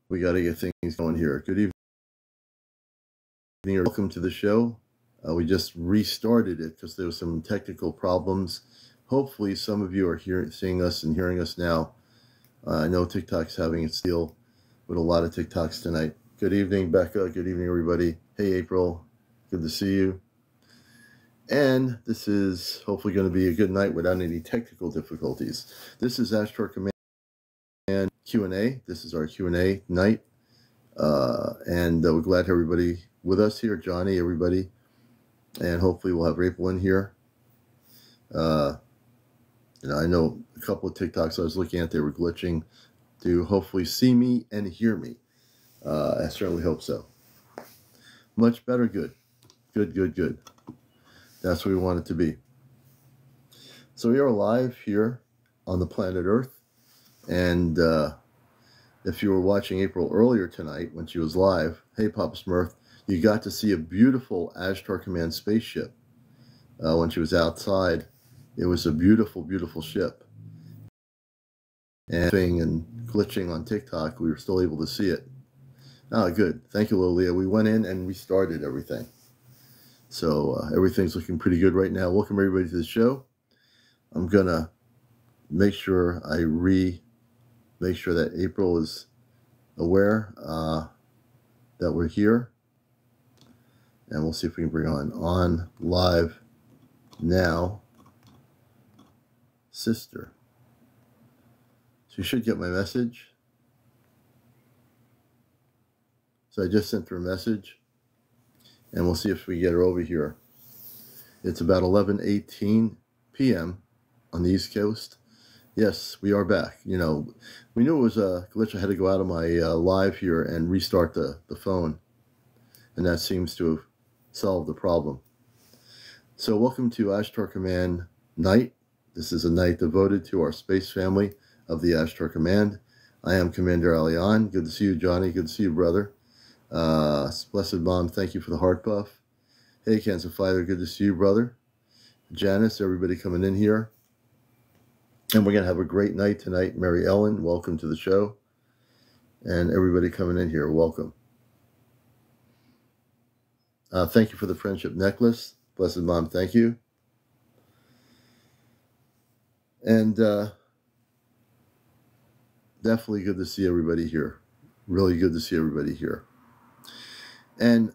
We got to get things going here. Good evening. Welcome to the show. We just restarted it because there were some technical problems. Hopefully some of you are seeing us and hearing us now. I know TikTok's having its deal with a lot of TikToks tonight. Good evening, Becca. Good evening, everybody. Hey, April. Good to see you. And this is hopefully going to be a good night without any technical difficulties. This is Ashtar Command Q&A. This is our Q&A night. And we're glad to have everybody with us here. Johnny, everybody. And hopefully we'll have April in here. I know a couple of TikToks I was looking at, they were glitching to hopefully see me and hear me. I certainly hope so. Much better. Good. Good. That's what we want it to be. So we are live here on the planet Earth. And if you were watching April earlier tonight when she was live, hey, Papa Smurf, you got to see a beautiful Ashtar Command spaceship when she was outside. It was a beautiful, beautiful ship. And glitching on TikTok, we were still able to see it. Ah, good. Thank you, Lilia. We went in and restarted everything. So everything's looking pretty good right now. Welcome, everybody, to the show. I'm going to make sure I make sure that April is aware that we're here. And we'll see if we can bring on live now. Sister. So you should get my message. So I just sent her a message. And we'll see if we get her over here. It's about 11:18 p.m. on the East Coast. Yes, we are back. You know, we knew it was a glitch. I had to go out of my live here and restart the phone. And that seems to have solved the problem. So welcome to Ashtar Command Night. This is a night devoted to our space family of the Ashtar Command. I am Commander Alian. Good to see you, Johnny. Good to see you, brother. Blessed Mom, thank you for the heart buff. Hey, Cancer Fighter, good to see you, brother. Janice, everybody coming in here. And we're going to have a great night tonight. Mary Ellen, welcome to the show. And everybody coming in here, welcome. Thank you for the friendship necklace. Blessed Mom, thank you. And definitely good to see everybody here. Really good to see everybody here. And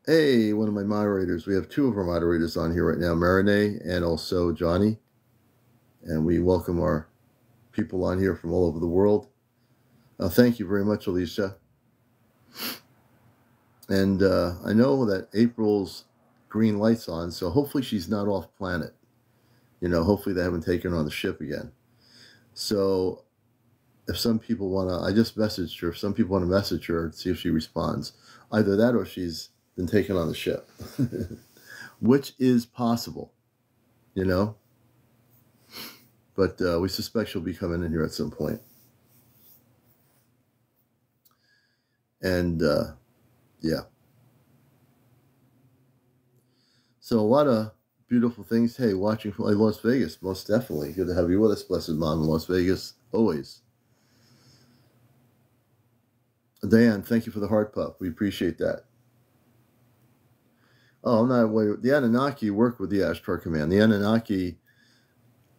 hey, one of my moderators, we have two of our moderators on here right now, Marinee and also Johnny. And we welcome our people on here from all over the world. Thank you very much, Alicia. And I know that April's green light's on, so hopefully she's not off planet. You know, hopefully they haven't taken her on the ship again. So if some people want to, I just messaged her. If some people want to message her and see if she responds. Either that or she's been taken on the ship. Which is possible, you know. But we suspect she'll be coming in here at some point. And, yeah. So a lot of beautiful things. Hey, watching from Las Vegas, most definitely. Good to have you with us, Blessed Mom, in Las Vegas, always. Diane, thank you for the heart puff. We appreciate that. Oh, I'm not aware. The Anunnaki work with the Ashtar Command. The Anunnaki,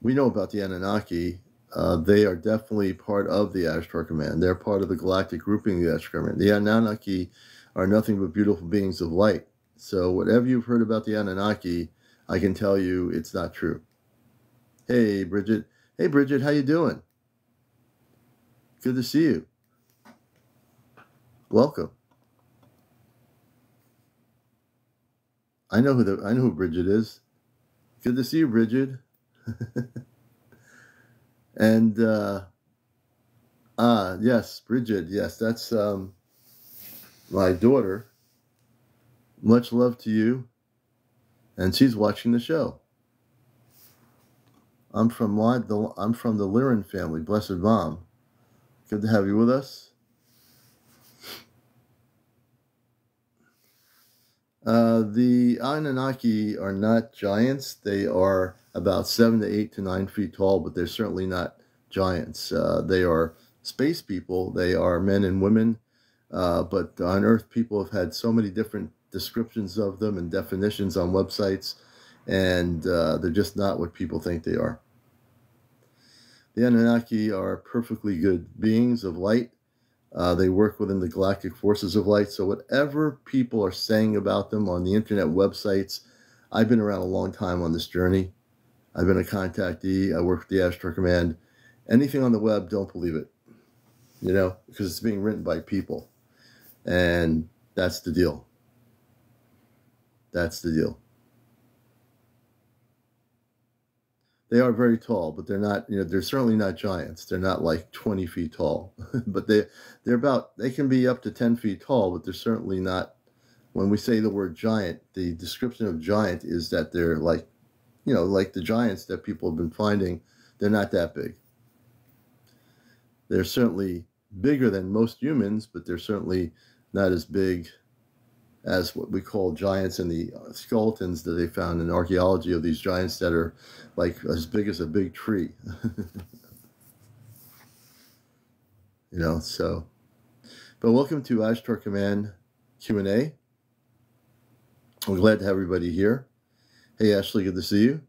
we know about the Anunnaki. They are definitely part of the Ashtar Command. They're part of the galactic grouping of the Ashtar Command. The Anunnaki are nothing but beautiful beings of light. So whatever you've heard about the Anunnaki, I can tell you it's not true. Hey, Bridget. Hey, Bridget, how you doing? Good to see you. Welcome. I know who Bridget is. Good to see you, Bridget. And yes, Bridget. Yes, that's my daughter. Much love to you. And she's watching the show. I'm from the Liren family. Blessed Mom. Good to have you with us. The Anunnaki are not giants. They are about 7 to 8 to 9 feet tall, but they're certainly not giants. They are space people. They are men and women but on Earth, people have had so many different descriptions of them and definitions on websites, and they're just not what people think they are. The Anunnaki are perfectly good beings of light. They work within the galactic forces of light. So whatever people are saying about them on the internet websites, I've been around a long time on this journey. I've been a contactee. I work with the Ashtar Command. Anything on the web, don't believe it, because it's being written by people. And that's the deal. That's the deal. They are very tall, but they're not, they're certainly not giants. They're not like 20 feet tall, but they can be up to 10 feet tall, but they're certainly not, when we say the word giant, the description of giant is that they're like, like the giants that people have been finding, they're not that big. They're certainly bigger than most humans, but they're certainly not as big as what we call giants in the skeletons that they found in archaeology of these giants that are like as big as a big tree. So. But welcome to Ashtar Command Q&A. I'm glad to have everybody here. Hey, Ashley, good to see you.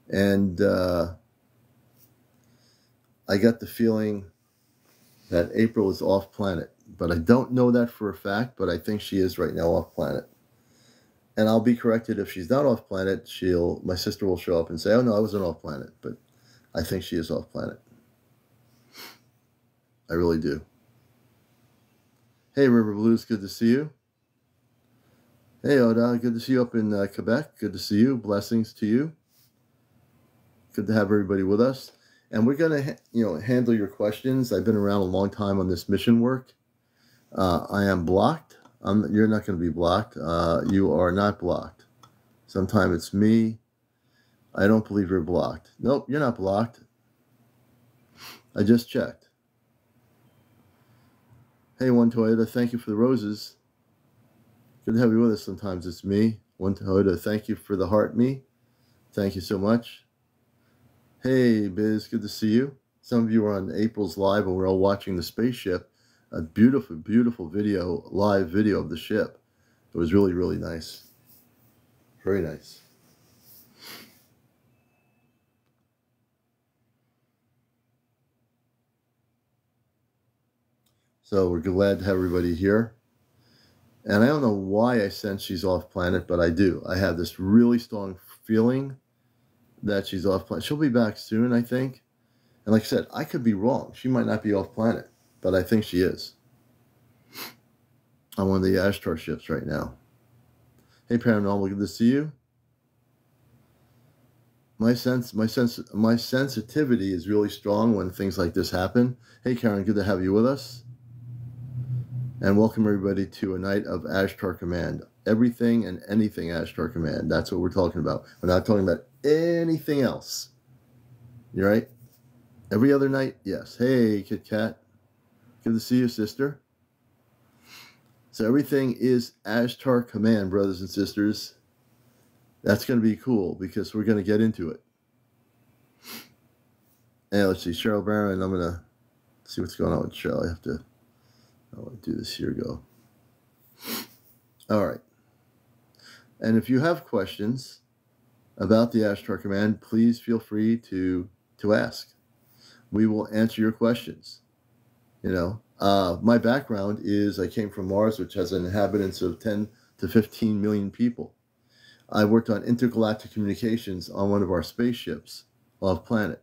And I got the feeling that April is off planet. But I don't know that for a fact, but I think she is right now off planet. And I'll be corrected if she's not off planet. My sister will show up and say, oh no, I wasn't off planet. But I think she is off planet. I really do. Hey, River Blues, good to see you. Hey, Oda, good to see you up in Quebec. Good to see you. Blessings to you. Good to have everybody with us. And we're going to, handle your questions. I've been around a long time on this mission work. I am blocked. You're not going to be blocked. You are not blocked. Sometimes it's me. I don't believe you're blocked. Nope, you're not blocked. I just checked. Hey, One Toyota, thank you for the roses. Good to have you with us. Sometimes it's me. One Toyota, thank you for the heart me. Thank you so much. Hey, Biz, good to see you. Some of you are on April's live and we're all watching the spaceship. A beautiful, beautiful video, live video of the ship. It was really, really nice. Very nice. So we're glad to have everybody here. And I don't know why I sense she's off planet, but I do. I have this really strong feeling that she's off planet. She'll be back soon, I think. And like I said, I could be wrong. She might not be off planet, but I think she is. On one of the Ashtar ships right now. Hey, Paranormal, good to see you. My sensitivity is really strong when things like this happen. Hey, Karen, good to have you with us. And welcome everybody to a night of Ashtar Command. Everything and anything Ashtar Command. That's what we're talking about. We're not talking about anything else. You right? Every other night, yes. Hey, Kit Kat. Good to see you, sister. So everything is Ashtar Command, brothers and sisters. That's going to be cool because we're going to get into it. And let's see, Cheryl Barron. I'm going to see what's going on with Cheryl. I have to do this. Here we go. All right. And if you have questions about the Ashtar Command, please feel free to ask. We will answer your questions. My background is I came from Mars, which has an inhabitants of 10 to 15 million people. I worked on intergalactic communications on one of our spaceships off planet.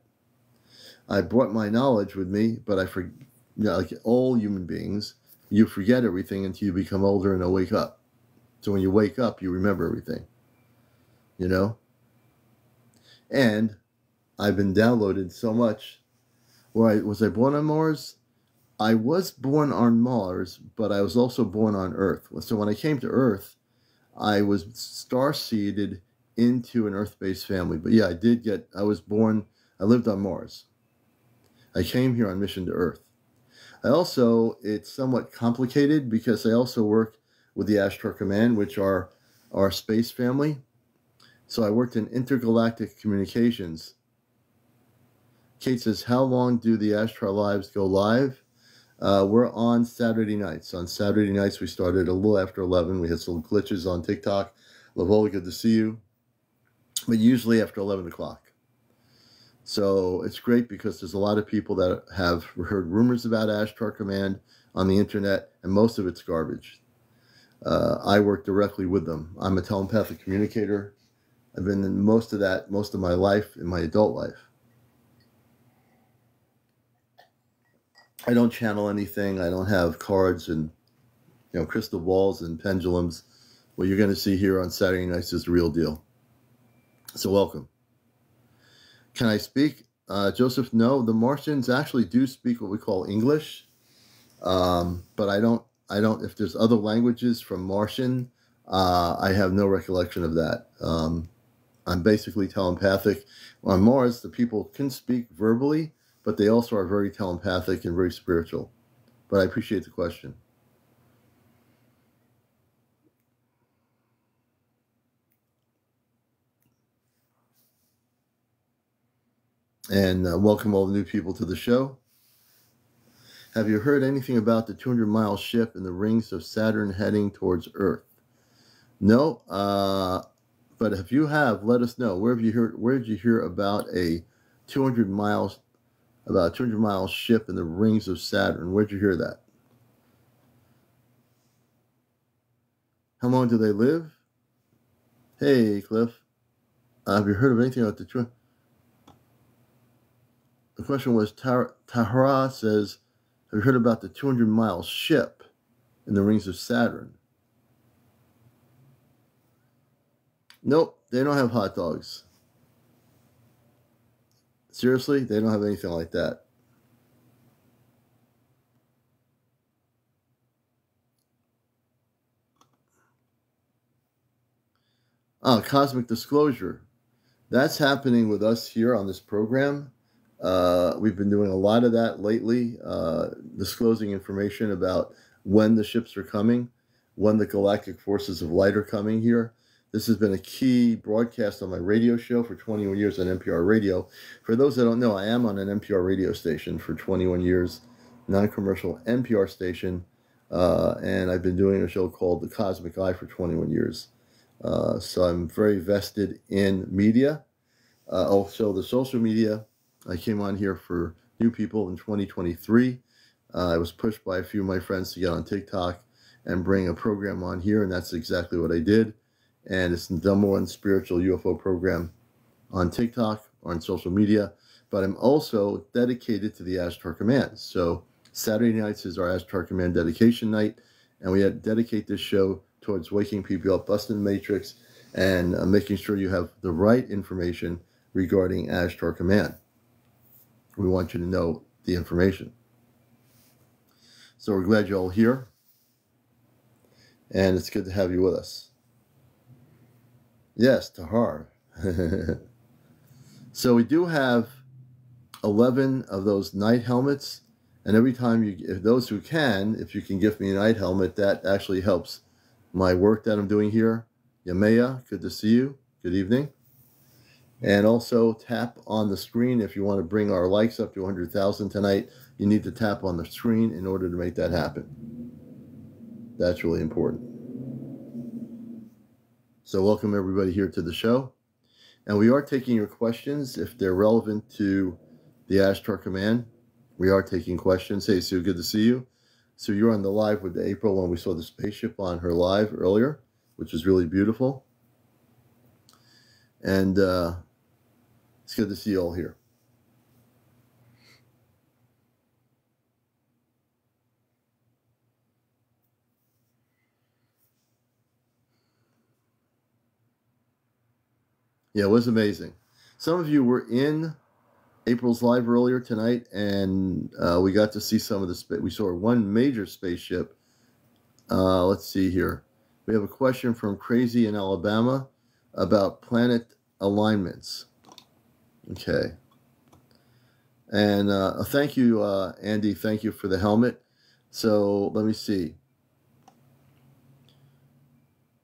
I brought my knowledge with me, but like all human beings, you forget everything until you become older and wake up. So when you wake up, you remember everything. And I've been downloaded so much. Was I born on Mars? I was born on Mars, but I was also born on Earth. So when I came to Earth, I was star-seeded into an Earth-based family. But yeah, I lived on Mars. I came here on mission to Earth. It's somewhat complicated because I also work with the Ashtar Command, which are our space family. So I worked in intergalactic communications. Kate says, how long do the Ashtar lives go live? We're on Saturday nights. On Saturday nights, we started a little after 11. We had some glitches on TikTok. Lavola, good to see you. But usually after 11 o'clock. So it's great because there's a lot of people that have heard rumors about Ashtar Command on the internet, and most of it's garbage. I work directly with them. I'm a telepathic communicator. I've been in most of my life, in my adult life. I don't channel anything. I don't have cards and crystal balls and pendulums. What you're going to see here on Saturday nights is the real deal. So welcome. Can I speak? Joseph, no. The Martians actually do speak what we call English. But I don't, if there's other languages from Martian, I have no recollection of that. I'm basically telepathic. On Mars, the people can speak verbally, but they also are very telepathic and very spiritual. But I appreciate the question. And welcome all the new people to the show. Have you heard anything about the 200-mile ship in the rings of Saturn heading towards Earth? No, but if you have, let us know. Where did you hear about a 200-mile ship in the rings of Saturn? Where'd you hear that? How long do they live? Hey, Cliff. Have you heard of anything about the question was, Tahara says, have you heard about the 200-mile ship in the rings of Saturn? Nope, they don't have hot dogs. Seriously, they don't have anything like that. Oh, cosmic disclosure. That's happening with us here on this program. We've been doing a lot of that lately, disclosing information about when the ships are coming, when the galactic forces of light are coming here. This has been a key broadcast on my radio show for 21 years on NPR radio. For those that don't know, I am on an NPR radio station for 21 years, non-commercial NPR station, and I've been doing a show called The Cosmic Eye for 21 years. So I'm very vested in media, also the social media. I came on here for new people in 2023. I was pushed by a few of my friends to get on TikTok and bring a program on here, and that's exactly what I did. And it's the #1 spiritual UFO program on TikTok or on social media. But I'm also dedicated to the Ashtar Command. So Saturday nights is our Ashtar Command dedication night, and we dedicate this show towards waking people up, busting the matrix, and making sure you have the right information regarding Ashtar Command. We want you to know the information. So we're glad you're all here, and it's good to have you with us. Yes, Tahar. So we do have 11 of those night helmets, and every time if those who can, if you can give me a night helmet, that actually helps my work that I'm doing here. Yamea, good to see you. Good evening. And also tap on the screen if you want to bring our likes up to 100,000 tonight. You need to tap on the screen in order to make that happen. That's really important. So welcome everybody here to the show. And we are taking your questions if they're relevant to the Ashtar Command. We are taking questions. Hey, Sue, good to see you. So you're on the live with April when we saw the spaceship on her live earlier, which is really beautiful. And it's good to see you all here. Yeah, it was amazing. Some of you were in April's live earlier tonight, and we got to see some of the we saw one major spaceship. Let's see here. We have a question from Crazy in Alabama about planet alignments. Okay. And thank you, Andy. Thank you for the helmet. So let me see.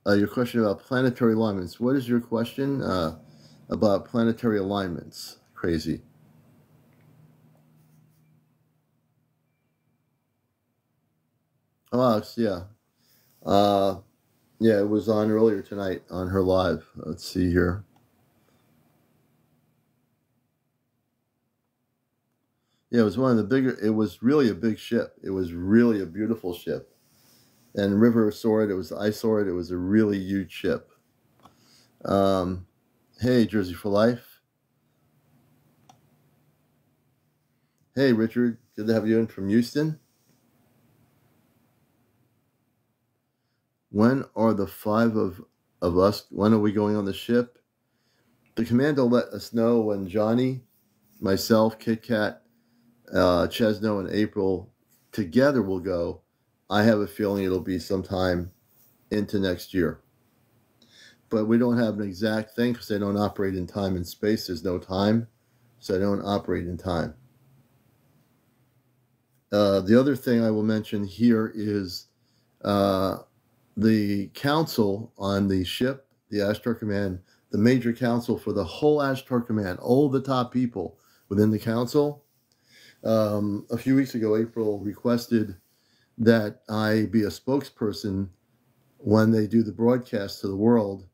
Your question about planetary alignments. What is your question about planetary alignments? Crazy. Oh, yeah. Uh, yeah, it was on earlier tonight on her live. Let's see here. Yeah, it was one of the bigger. It was really a big ship. It was really a beautiful ship. And River saw it. I saw it. It was a really huge ship. Um, hey, Jersey for Life. Hey, Richard. Good to have you in from Houston. When are the five of us? When are we going on the ship? The commander let us know when Johnny, myself, Kit Kat, Chesno, and April together will go. I have a feeling it'll be sometime into next year. But we don't have an exact thing because they don't operate in time and space. There's no time, so they don't operate in time. The other thing I will mention here is the council on the ship, the Ashtar Command, the major council for the whole Ashtar Command, all the top people within the council. A few weeks ago, April requested that I be a spokesperson when they do the broadcast to the world.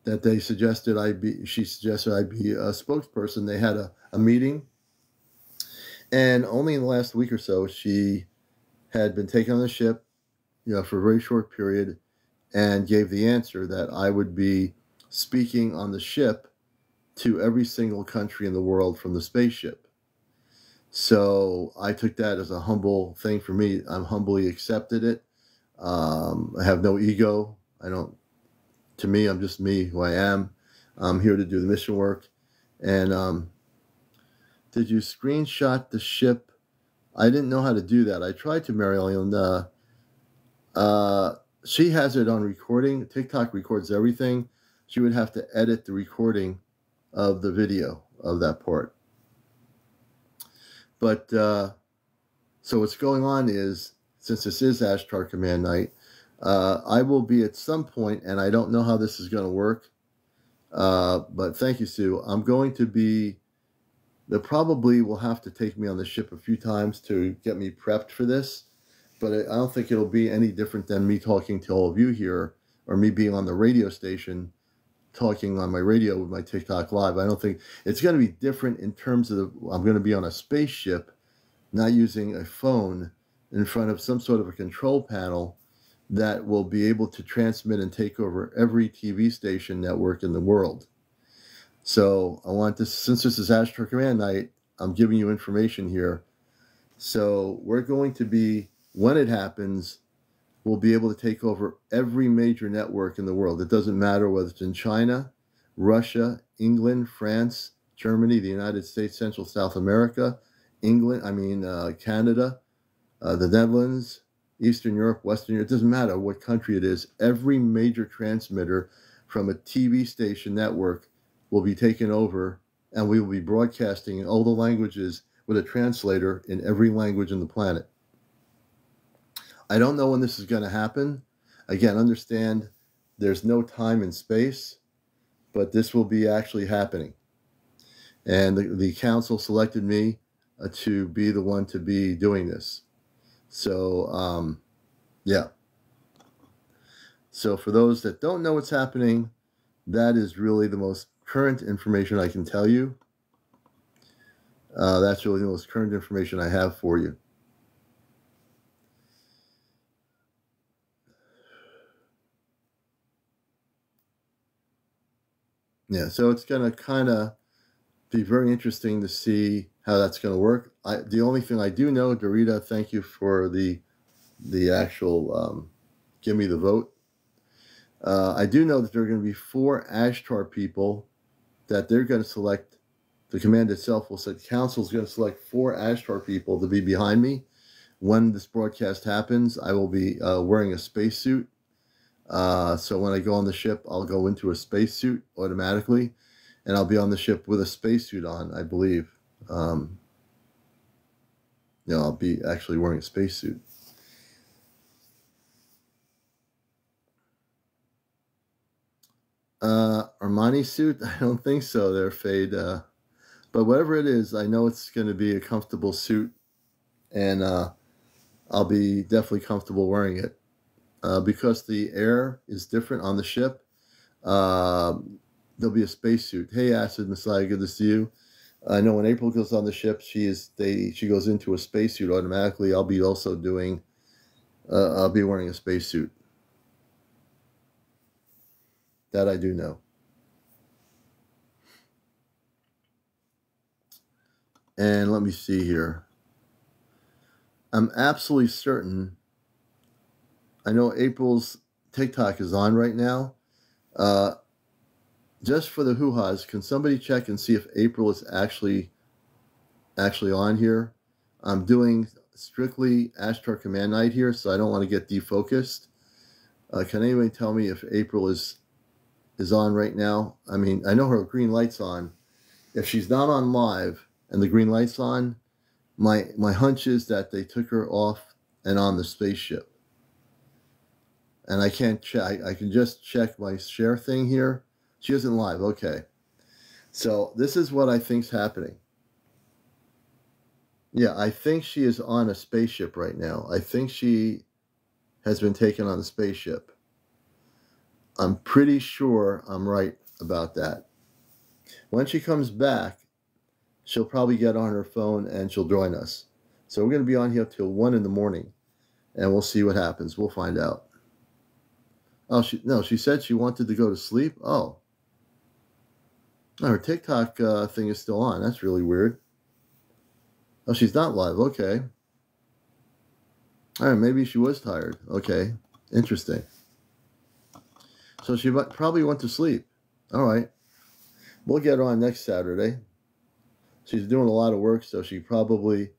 That she suggested I be a spokesperson. They had a meeting, and only in the last week or so, she had been taken on the ship, for a very short period, and gave the answer that I would be speaking on the ship to every single country in the world from the spaceship. So I took that as a humble thing for me. I'm humbly accepted it. I have no ego. To me, I'm just me, who I am. I'm here to do the mission work. And did you screenshot the ship? I didn't know how to do that. I tried to, Mary Ellen. She has it on recording. TikTok records everything. She would have to edit the recording of the video of that part. But so what's going on is, since this is Ashtar Command Night, I will be at some point, and I don't know how this is going to work, but thank you, Sue. I'm going to be, they probably will have to take me on the ship a few times to get me prepped for this, but I don't think it'll be any different than me talking to all of you here, or me being on the radio station talking on my radio with my TikTok live. I don't think it's going to be different in terms of I'm going to be on a spaceship, not using a phone in front of some sort of a control panel that will be able to transmit and take over every TV station network in the world. So I want this, since this is Ashtar Command Night, I'm giving you information here. So we're going to be, when it happens, we'll be able to take over every major network in the world. It doesn't matter whether it's in China, Russia, England, France, Germany, the United States, Central South America, Canada, the Netherlands, Eastern Europe, Western Europe. It doesn't matter what country it is. Every major transmitter from a TV station network will be taken over, and we will be broadcasting in all the languages with a translator in every language on the planet. I don't know when this is going to happen. Again, understand there's no time and space, but this will be actually happening. And the council selected me to be the one to be doing this. So, yeah. So for those that don't know what's happening, that is really the most current information I can tell you. That's really the most current information I have for you. Yeah, so it's going to kind of be very interesting to see how that's going to work. The only thing I do know, Rita, thank you for the actual give me the vote. I do know that there are going to be 4 Ashtar people that they're going to select. The command itself will say the council is going to select 4 Ashtar people to be behind me. When this broadcast happens, I will be wearing a spacesuit. So when I go on the ship, I'll go into a spacesuit automatically, and I'll be on the ship with a spacesuit on, I believe. I'll be actually wearing a spacesuit. Armani suit? I don't think so there, Fade. But whatever it is, I know it's going to be a comfortable suit. And I'll be definitely comfortable wearing it. Because the air is different on the ship, there'll be a spacesuit. Hey, Acid Messiah, good to see you. I know when April goes on the ship, she goes into a spacesuit automatically. I'll be also doing. I'll be wearing a spacesuit. That I do know. And let me see here. I'm absolutely certain. I know April's TikTok is on right now. Just for the hoo-has, can somebody check and see if April is actually on here? I'm doing strictly Ashtar Command Night here, so I don't want to get defocused. Can anybody tell me if April is on right now? I mean, I know her green light's on. If she's not on live and the green light's on, my hunch is that they took her off and on the spaceship. And I can't check. I can just check my share thing here. She isn't live. Okay. So this is what I think's happening. Yeah, I think she is on a spaceship right now. I think she has been taken on the spaceship. I'm pretty sure I'm right about that. When she comes back, she'll probably get on her phone and she'll join us. So we're going to be on here till 1 in the morning, and we'll see what happens. We'll find out. Oh, she said she wanted to go to sleep. Oh, her TikTok thing is still on. That's really weird. Oh, she's not live. Okay. All right, maybe she was tired. Okay, interesting. So she probably went to sleep. All right. We'll get her on next Saturday. She's doing a lot of work, so she probably...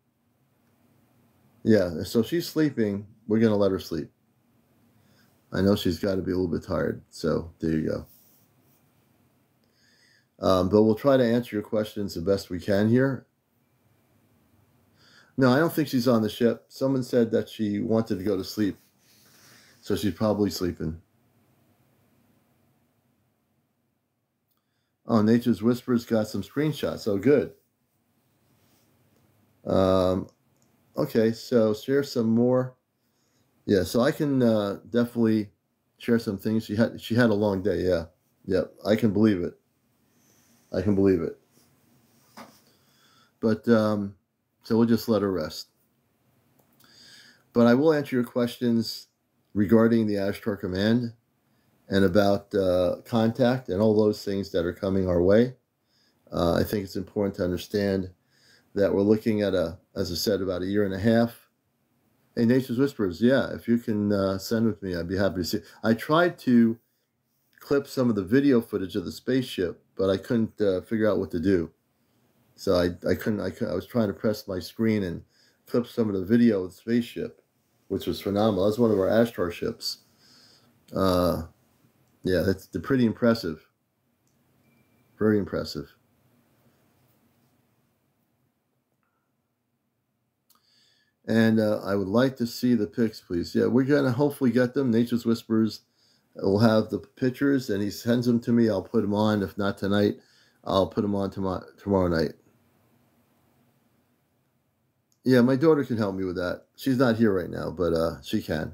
Yeah, so she's sleeping. We're going to let her sleep. I know she's got to be a little bit tired, so there you go. But we'll try to answer your questions the best we can here. No, I don't think she's on the ship. Someone said that she wanted to go to sleep, so she's probably sleeping. Oh, Nature's Whispers got some screenshots. Oh, good. Okay, so share some more. Yeah, so I can definitely share some things. She had a long day. Yeah, yep. I can believe it. I can believe it. But so we'll just let her rest. But I will answer your questions regarding the Ashtar Command and about contact and all those things that are coming our way. I think it's important to understand that we're looking at as I said, about 1.5 years. Hey, Nature's Whispers, yeah, if you can send with me, I'd be happy to see. I tried to clip some of the video footage of the spaceship, but I couldn't figure out what to do. So I couldn't. I was trying to press my screen and clip some of the video of the spaceship, which was phenomenal. That's one of our Ashtar ships. Yeah, they're pretty impressive. Very impressive. And I would like to see the pics, please. Yeah, we're going to hopefully get them. Nature's Whispers will have the pictures, and he sends them to me. I'll put them on. If not tonight, I'll put them on tomorrow night. Yeah, my daughter can help me with that. She's not here right now, but she can.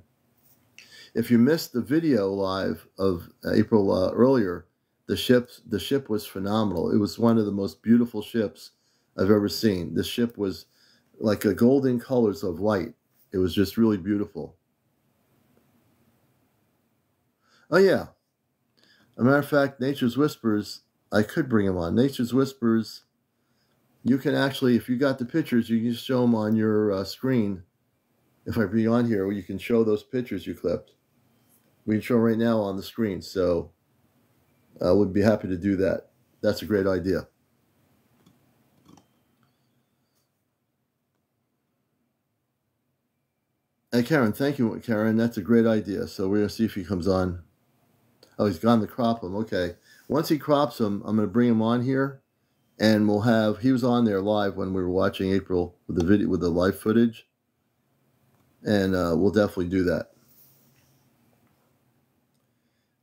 If you missed the video live of April earlier, the ship was phenomenal. It was one of the most beautiful ships I've ever seen. The ship was like a golden colors of light. It was just really beautiful. Oh yeah. As a matter of fact, Nature's Whispers, I could bring them on. Nature's Whispers, you can actually, if you got the pictures, you can just show them on your screen. If I bring you on here, you can show those pictures you clipped. We can show them right now on the screen. So I would be happy to do that. That's a great idea. Hey, Karen, thank you, Karen. That's a great idea. So we're going to see if he comes on. Oh, he's gone to crop him. Okay. Once he crops him, I'm going to bring him on here, and we'll have, he was on there live when we were watching April with the video, with the live footage, and we'll definitely do that.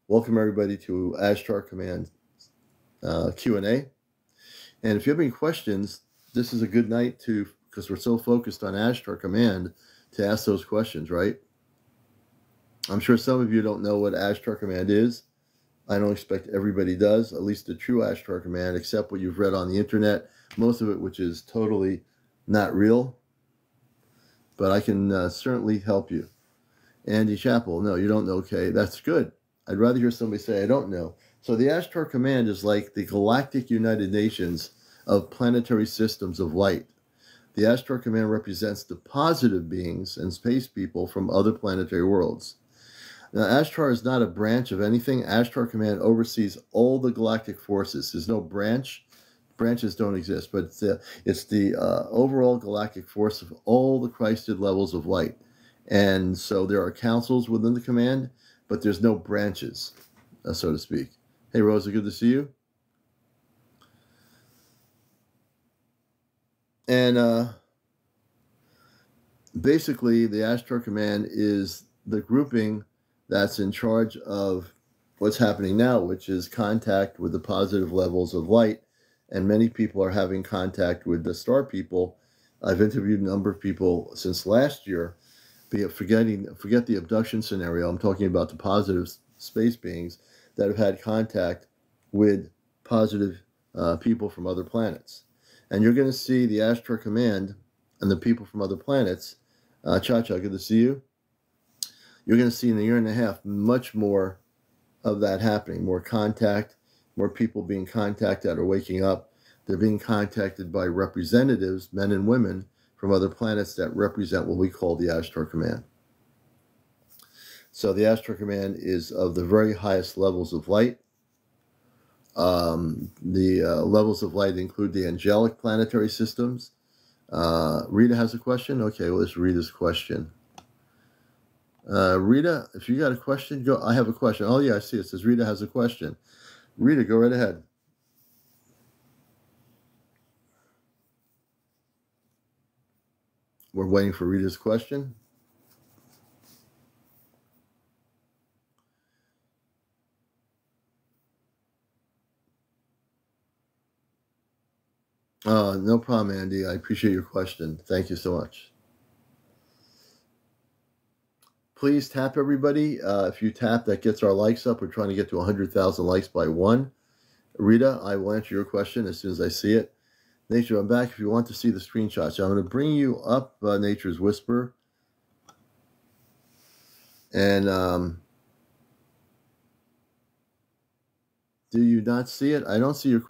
Welcome, everybody, to Ashtar Command Q&A. And if you have any questions, this is a good night to, because we're so focused on Ashtar Command, to ask those questions, right? I'm sure some of you don't know what Ashtar Command is. I don't expect everybody does, at least the true Ashtar Command, except what you've read on the internet, most of it which is totally not real. But I can certainly help you. Andy Chappell, no, you don't know. Okay, that's good. I'd rather hear somebody say, I don't know. So the Ashtar Command is like the Galactic United Nations of planetary systems of light. The Ashtar Command represents the positive beings and space people from other planetary worlds. Now, Ashtar is not a branch of anything. Ashtar Command oversees all the galactic forces. There's no branch. Branches don't exist, but it's the overall galactic force of all the Christed levels of light. And so there are councils within the command, but there's no branches, so to speak. Hey, Rosa, good to see you. And basically, the Ashtar Command is the grouping that's in charge of what's happening now, which is contact with the positive levels of light. And many people are having contact with the star people. I've interviewed a number of people since last year. Forget the abduction scenario. I'm talking about the positive space beings that have had contact with positive people from other planets. And you're going to see the Ashtar Command and the people from other planets. Cha-Cha, good to see you. You're going to see in a year and a half much more of that happening, more contact, more people being contacted or waking up. They're being contacted by representatives, men and women, from other planets that represent what we call the Ashtar Command. So the Ashtar Command is of the very highest levels of light. The levels of light include the angelic planetary systems. Rita has a question? Okay, well, let's read this question. Rita, if you got a question, go. I have a question. Oh, yeah, I see. It says Rita has a question. Rita, go right ahead. We're waiting for Rita's question. No problem, Andy. I appreciate your question. Thank you so much. Please tap, everybody. If you tap, that gets our likes up. We're trying to get to 100,000 likes by 1. Rita, I will answer your question as soon as I see it. Nature, I'm back if you want to see the screenshots. So I'm going to bring you up Nature's Whisper. And do you not see it? I don't see your...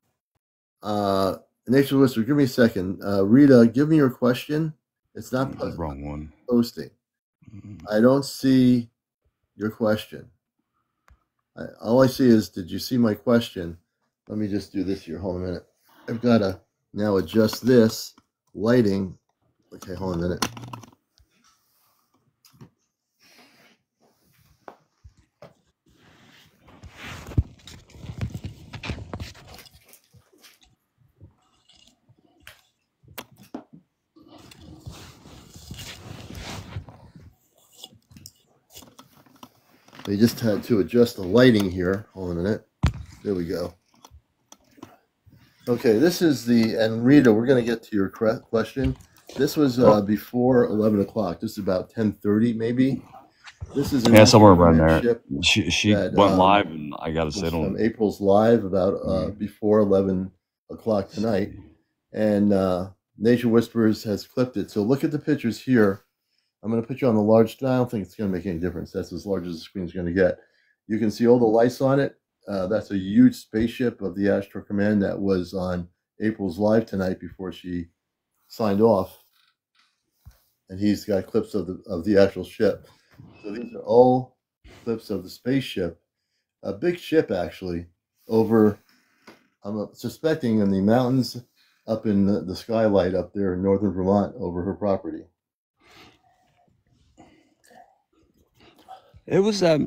Nature's Whisper, give me a second. Rita, give me your question. It's not the wrong one. Posting. I don't see your question. All I see is, did you see my question? Let me just do this here. Hold on a minute. I've got to now adjust this lighting. Okay, hold on a minute. We just had to adjust the lighting here. Hold on a minute. There we go. Okay, this is and Rita, we're going to get to your question. This was before 11 o'clock. This is about 10:30 maybe. This is somewhere around there. She went live, and I got to sit on April's live about before 11 o'clock tonight. And Nature Whispers has clipped it. So look at the pictures here. I'm going to put you on the large. I don't think it's going to make any difference. That's as large as the screen is going to get. You can see all the lights on it. That's a huge spaceship of the Ashtar Command that was on April's live tonight before she signed off. And he's got clips of the actual ship. So these are all clips of the spaceship. A big ship, actually, over, I'm suspecting, in the mountains up in the skylight up there in Northern Vermont over her property. It was I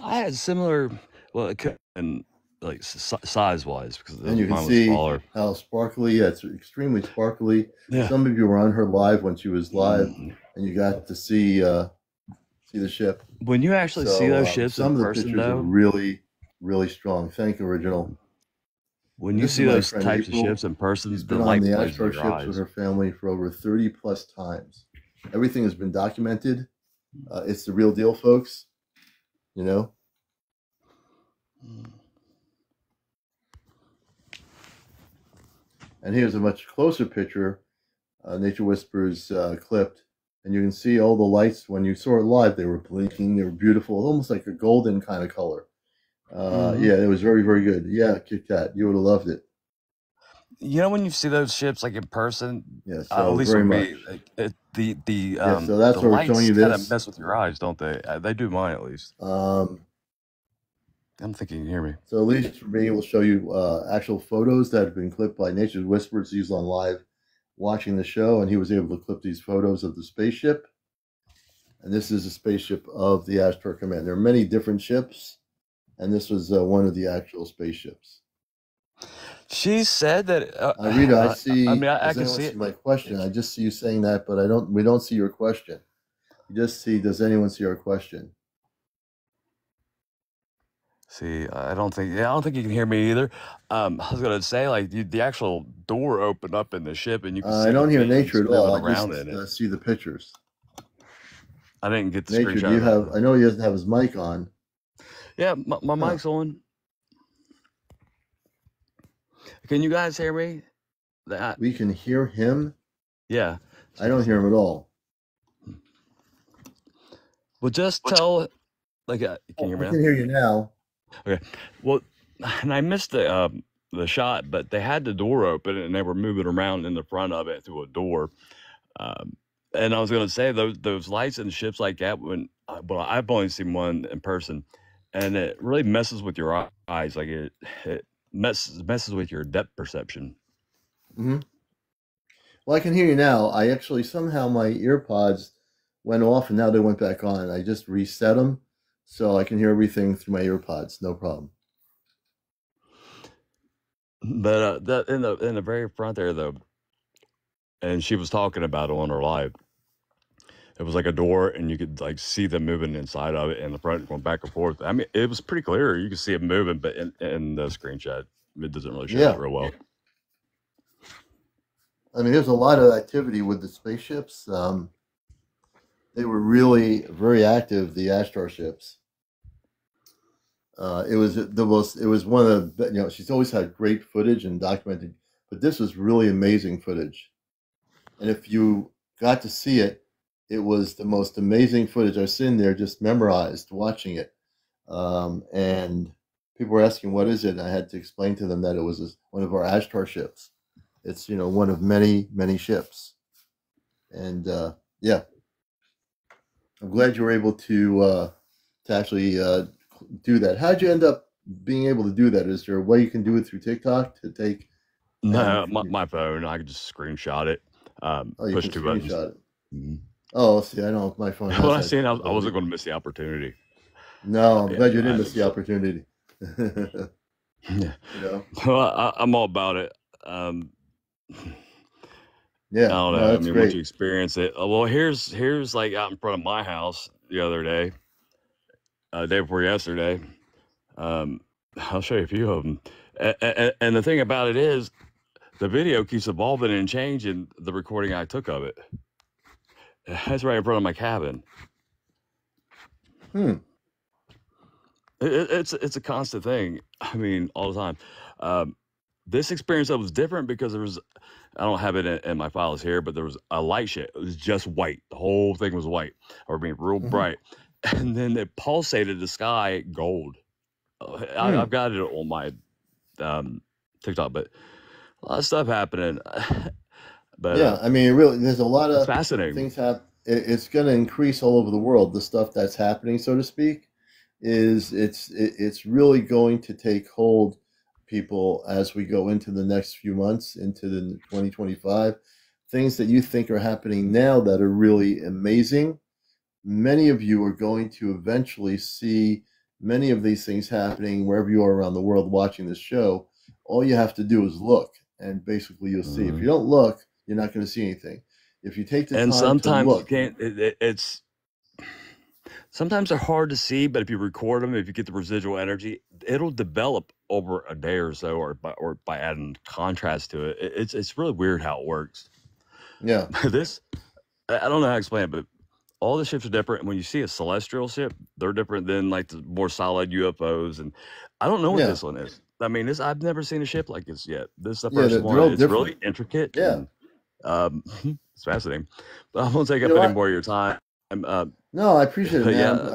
had similar, well, it could, and like size wise, because and you can see how sparkly. Yeah, it's extremely sparkly. Yeah. Some of you were on her live when she was live, and you got to see the ship. When you actually see those ships some in of person, the pictures though, are really, really strong. Thank you, Original. When you see those types of ships in person, she's been on the Ashtar ships with her family for over 30 plus times. Everything has been documented. It's the real deal, folks. You know. And here's a much closer picture, Nature Whispers clipped, and you can see all the lights. When you saw it live, they were blinking. They were beautiful, almost like a golden kind of color. Yeah, it was very, very good. Yeah, Kit Kat, you would have loved it. You know, when you see those ships like in person, Yeah, so at least very for much. me, like, Yeah, so that's the why we're showing lights you kind of this. mess with your eyes, don't they? They do mine at least. I'm thinking you can hear me. So at least for me, we'll show you actual photos that have been clipped by Nature's Whispers. He was on live watching the show, and he was able to clip these photos of the spaceship. And this is a spaceship of the Ashtar Command. There are many different ships, and this was one of the actual spaceships. She said that. Rita, I see. I mean, I can anyone see see it. my question? I just see you saying that, but we don't see your question. You just see. Does anyone see our question? See, I don't think you can hear me either. I was gonna say, like, the actual door opened up in the ship, and you can see. I don't hear beings Nature at all. moving I around just in it. see the pictures. I didn't get the Nature, screenshot. do you have? I know he doesn't have his mic on. Yeah, my mic's on. Can you guys hear me? We can hear him. Yeah. I don't hear him at all. Well, just tell, like, can you hear me? I can hear you now. Okay. Well, and I missed the shot, but they had the door open and they were moving around in the front of it through a door. And I was going to say those lights and ships like that, well, I've only seen one in person, and it really messes with your eyes. Like it messes with your depth perception. Mm-hmm. Well, I can hear you now. I actually somehow my earpods went off and now they went back on. I just reset them, so I can hear everything through my earpods. No problem. But that in the very front there though, and she was talking about it on her live. It was like a door, and you could like see them moving inside of it, and the front going back and forth. I mean, it was pretty clear. You could see it moving, but in the screenshot, it doesn't really show it real well. I mean, there's a lot of activity with the spaceships. They were really very active, the Ashtar ships. It was the most. It was one of the. She's always had great footage and documented, but this was really amazing footage. And if you got to see it, it was the most amazing footage. I was sitting there just memorized watching it, and people were asking, "What is it?" And I had to explain to them that it was one of our Ashtar ships. It's one of many ships, and yeah, I'm glad you were able to actually do that. How'd you end up being able to do that? Is there a way you can do it through TikTok to take? No, my phone. I could just screenshot it. Push two buttons. It. Mm-hmm. Oh, see, I know my phone. Well, I seen. I wasn't going to miss the opportunity. No, I'm glad you didn't miss the opportunity. Yeah. Well, I'm all about it. Yeah, I don't know. I mean, once you experience it, well, here's like out in front of my house the other day, day before yesterday. I'll show you a few of them. And the thing about it is, the video keeps evolving and changing. The recording I took of it. That's right in front of my cabin. It's a constant thing. I mean, all the time. This experience was different because there was, I don't have it in my files here, but there was a light shit. It was just white. The whole thing was white, or being real bright. And then it pulsated the sky gold. I've got it on my TikTok, but a lot of stuff happening. But yeah, I mean, really, there's a lot of fascinating things happen. It's going to increase all over the world. The stuff that's happening, so to speak, it's really going to take hold people as we go into the next few months into the 2025. Things that you think are happening now that are really amazing. Many of you are going to eventually see many of these things happening wherever you are around the world watching this show. All you have to do is look, and basically you'll see. If you don't look, you're not going to see anything. If you take the time sometimes to look, you can't. It's sometimes they're hard to see, but if you record them, if you get the residual energy, it'll develop over a day or so, or by adding contrast to it. It's really weird how it works. Yeah. This I don't know how to explain it, but all the ships are different. When you see a celestial ship, they're different than like the more solid UFOs. And I don't know what Yeah, this one is. I mean, this I've never seen a ship like this yet. This is the yeah, first they're one. all It's really different. intricate Yeah, and it's fascinating. But I won't take you up know any what? more of your time. Uh, No, I appreciate it, man. yeah,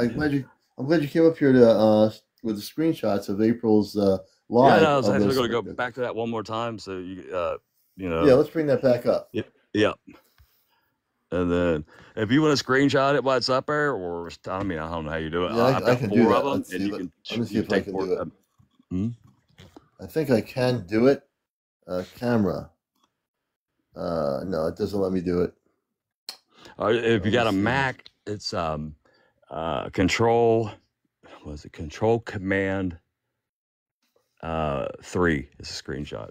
I'm glad you came up here to with the screenshots of April's yeah. No, live I was of actually those. going to go back to that one more time. So you Yeah, know, let's bring that back up. yeah. And then if you want to screenshot it while it's up there, or I mean, I don't know how you do it. Yeah, I've I got can do four of that. them, Let's and see. Let me see you if I take can four. do it. Hmm? I think I can do it. Camera. No, it doesn't let me do it. If you Let me got a see. Mac, it's control. Was it Control Command 3? It's a screenshot.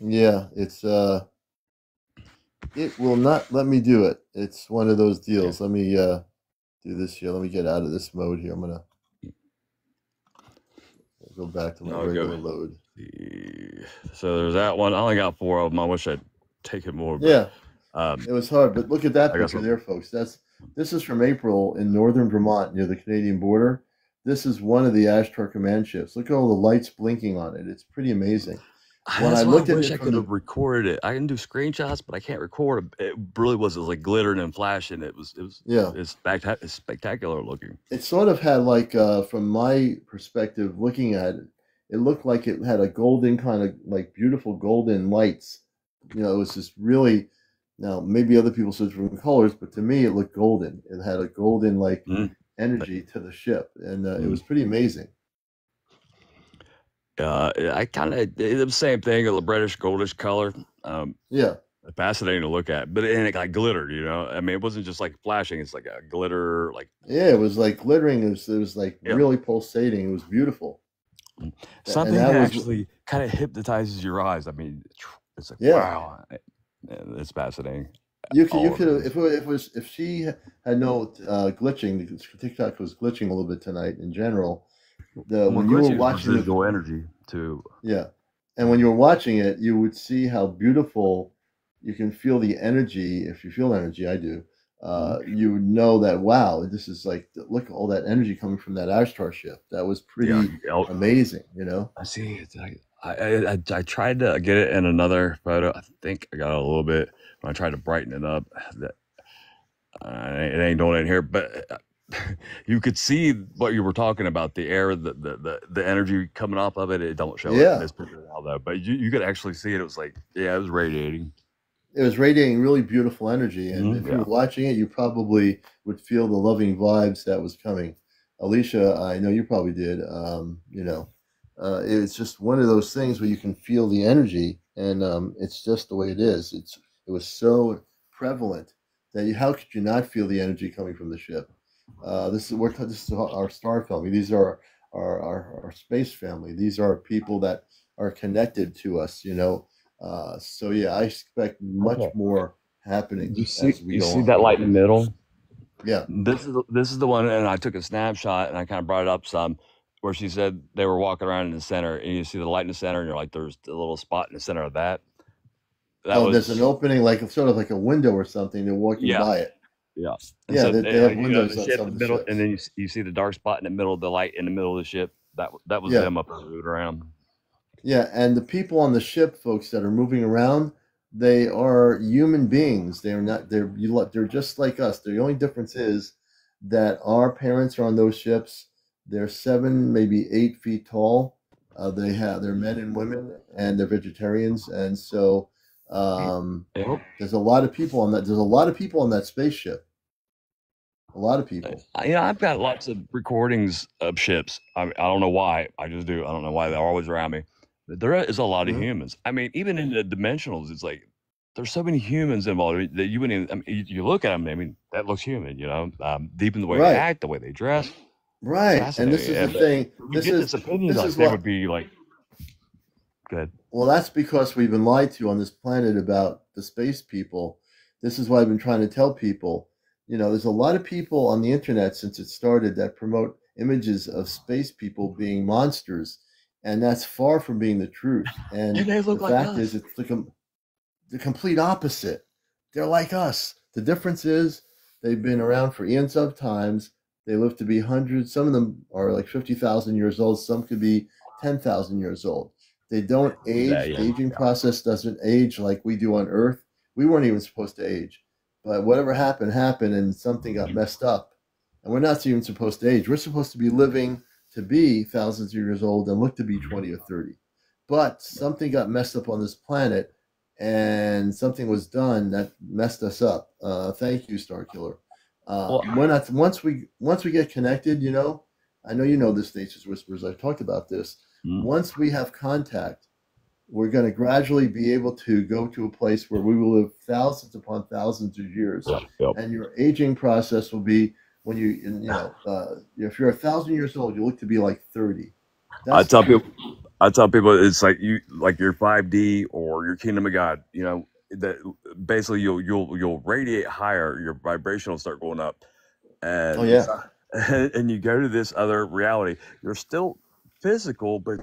Yeah, it will not let me do it. It's one of those Yeah. deals. Let me do this here. Let me get out of this mode here. I'm gonna go back to my I'll go. regular load. So there's that one. I only got four of them. I wish I'd taken more, but Yeah, it was hard, but look at that I guess picture there, folks. This is from April in Northern Vermont near the Canadian border. This is one of the Ashtar command ships. Look at all the lights blinking on it. It's pretty amazing. When I that's why I looked at wish it I from could the have recorded it. I can do screenshots, but I can't record it. It really was. It was like glittering and flashing. yeah, It's spectacular looking. it sort of had like from my perspective looking at it, it looked like it had a golden kind of like beautiful golden lights. It was just really now maybe other people said from colors, but to me it looked golden. It had a golden like Mm. energy to the ship, and it Mm. was pretty amazing. I kind of the same thing, a reddish goldish color. Yeah, Fascinating to look at, but and it like glittered. I mean, it wasn't just like flashing; it's like a glitter, like yeah, it was like glittering. It was like yeah. really pulsating. It was beautiful, and Something that that was actually kind of hypnotizes your eyes. I mean, it's like yeah. wow, it's fascinating. You All of could it have is. if she had no glitching. Because TikTok was glitching a little bit tonight in general. The Well, when you were glitching is watching the residual energy too. yeah, and when you were watching it, you would see how beautiful you can feel the energy. If you feel energy, I do. Mhm. You would know that wow, this is like look at all that energy coming from that Ashtar ship. That was Yeah, pretty amazing. I see. It's like I tried to get it in another photo. I think I got a little bit when I tried to brighten it up. That it ain't doing it here, but you could see what you were talking about, the air, the energy coming off of it. It don't show it in Yeah, this picture now though, but you could actually see it. It was like, yeah, it was radiating. it was radiating really beautiful energy, and if you Yeah. were watching it, you probably would feel the loving vibes that was coming. Alicia, I know you probably did. It's just one of those things where you can feel the energy, and it's just the way it is. It was so prevalent that how could you not feel the energy coming from the ship? This is our star family. These are our space family. These are people that are connected to us. So yeah, I expect much Okay. more happening You as we go see on. that light in the middle? Yeah. This is the one, and I took a snapshot and I kind of brought it up some, where she said they were walking around in the center, and you see the light in the center, and you're like, there's a little spot in the center of that. That Oh, there's an was opening, like sort of like a window or something. They're walking yeah, by it. yeah. And Yeah, so they have the windows on ship, some the of the middle, and ships. then you see the dark spot in the middle, the light in the middle of the ship. That was Yeah, them up there moving around. yeah, and the people on the ship, folks, that are moving around, they are human beings. They're not. They're just like us. The only difference is that our parents are on those ships. They're 7, maybe 8 feet tall. They're men and women, and they're vegetarians, and so um, Yep. there's a lot of people on that. There's a lot of people on that spaceship. A lot of people. I've got lots of recordings of ships. I don't know why. I just do. I don't know why they're always around me. But there is a lot of Mhm. humans. I mean, even in the dimensionals, it's like there's so many humans involved that you wouldn't even. I mean, you look at them. I mean, that looks human. Deep in the way they Right. act, the way they dress. It's Right. And this fascinating. is the But thing. you get this opinion This like is they what would be like good. well, that's because we've been lied to on this planet about the space people. This is why I've been trying to tell people. There's a lot of people on the internet since it started that promote images of space people being monsters, and that's far from being the truth. And And they the look like fact is, us. it's the complete opposite. They're like us. The difference is they've been around for eons of times. They live to be hundreds. Some of them are like 50,000 years old. Some could be 10,000 years old. They don't That, age. yeah. The aging process doesn't age like we do on Earth. We weren't even supposed to age. But whatever happened, happened, and something got messed up. And we're not even supposed to age. We're supposed to be living to be thousands of years old and look to be 20 or 30. But something got messed up on this planet, and something was done that messed us up. Thank you, Star Killer. Well, We're not once we get connected. You know, I know you know this, Nature's Whispers. I've talked about this. mm, Once we have contact, we're going to gradually be able to go to a place where we will live thousands upon thousands of years, yep, yep. and your aging process will be when if you're 1,000 years old, you look to be like 30. I That's tell pretty. people, I tell people it's like like your 5D or your Kingdom of God. You know that basically you'll radiate higher. Your vibration will start going up, Oh and yeah, and you go to this other reality. You're still physical, but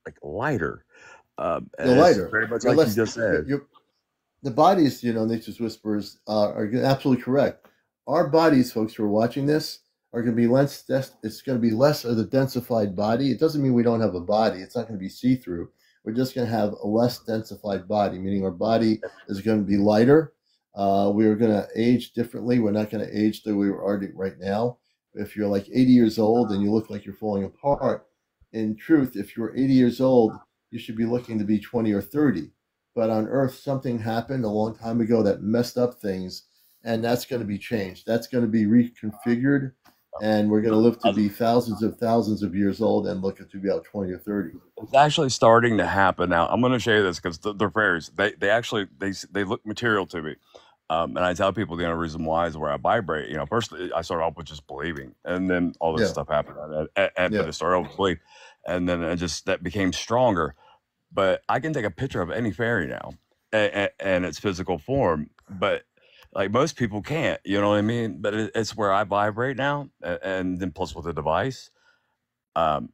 like lighter. you're And it's lighter. very much You're like you less. just said. You're the bodies, Nature's Whispers are absolutely correct. Our bodies, folks who are watching this, are going to be less. It's going to be less of the densified body. It doesn't mean we don't have a body. It's not going to be see through. We're just going to have a less densified body, meaning our body is going to be lighter. We are going to age differently. We're not going to age the way we are right now. If you're like 80 years old and you look like you're falling apart, in truth, if you're 80 years old, you should be looking to be 20 or 30. But on Earth, something happened a long time ago that messed up things, and that's going to be changed. That's going to be reconfigured, and we're going to live to be thousands of years old and look at to be about 20 or 30. It's actually starting to happen now. I'm going to show you this because they're fairies. They actually they look material to me. And I tell people the only reason why is where I vibrate. You know, first I started off with just believing, and then all this Yeah, stuff happened. But yeah. it started off with belief, and then it just that became stronger. But I can take a picture of any fairy now, and its physical form. But like most people can't. You know what I mean? But it's where I vibrate now, and then plus with the device.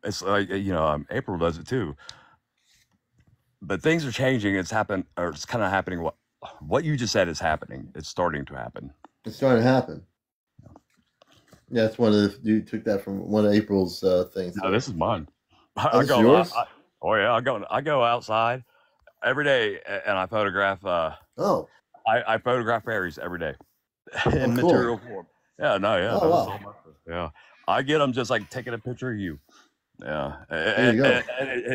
It's like April does it too, but things are changing. It's happened, or it's kind of happening. What you just said is happening. It's starting to happen. It's starting to happen. Yeah, it's one of you took that from one of April's things No, there. this is mine. Oh, I this is go. yours? Oh yeah, I go outside every day, and I photograph. Oh, I photograph fairies every day oh, in cool. material form. Yeah, no, yeah, Oh, that's all wow. my. Yeah, I get them just like taking a picture of you. Yeah, There you go.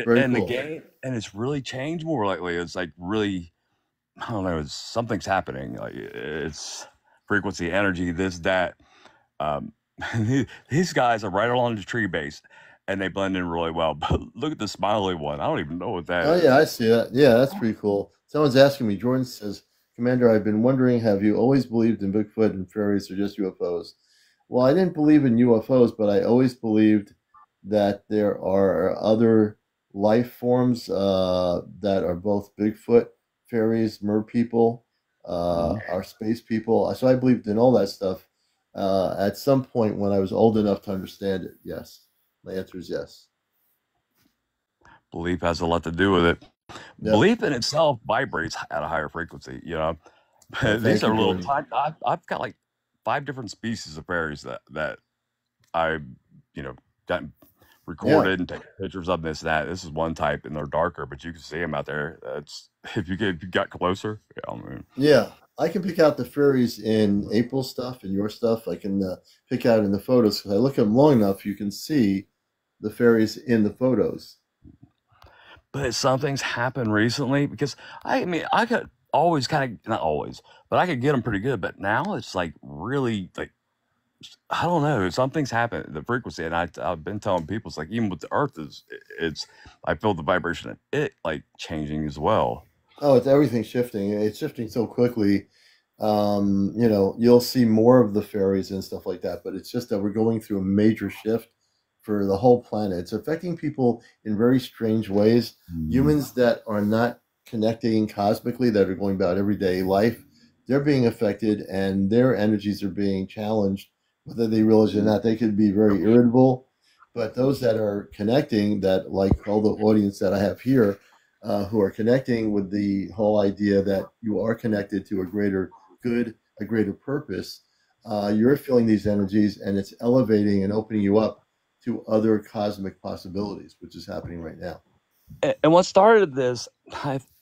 Very and the cool. game, and it's really changed more lately. It's like really I don't know. Something's happening. Like it's frequency, energy, this, that. Um, these guys are right along the tree base, and they blend in really well. But look at the smiley one. I don't even know what that Oh yeah, is. I see that. Yeah, that's pretty cool. Someone's asking me. Jordan says, "Commander, I've been wondering, have you always believed in Bigfoot and fairies or just UFOs?" Well, I didn't believe in UFOs, but I always believed that there are other life forms that are both Bigfoot, fairies, mer people, Mhm. our space people. So I believed in all that stuff. At some point when I was old enough to understand it, yes. My answer is yes. Belief has a lot to do with it. Yep. Belief in itself vibrates at a higher frequency. These Thank you, are little Jordan. tiny. I've got like 5 different species of fairies that I, you know, got Yeah. recorded and taken pictures of this, that. This is one type, and they're darker, but you can see them out there. That's if you got closer. Yeah, I mean, Yeah, I can pick out the fairies in April stuff and your stuff. I can pick out in the photos. If I look at them long enough, you can see the fairies in the photos. but something's happened recently because I mean I could always kind of not always, but I could get them pretty good. But now it's like really like I don't know. Something's happened. The frequency, and I've been telling people it's like even with the Earth it's I feel the vibration of it like changing as well. Oh, it's everything shifting. It's shifting so quickly. You'll see more of the fairies and stuff like that, but it's just that we're going through a major shift for the whole planet. It's affecting people in very strange ways. Mhm. Humans that are not connecting cosmically, that are going about everyday life, they're being affected and their energies are being challenged, whether they realize it or not. They could be very irritable, but those that are connecting, that like all the audience that I have here, who are connecting with the whole idea that you are connected to a greater good, a greater purpose, you're feeling these energies, and it's elevating and opening you up to other cosmic possibilities, which is happening right now. And what started this,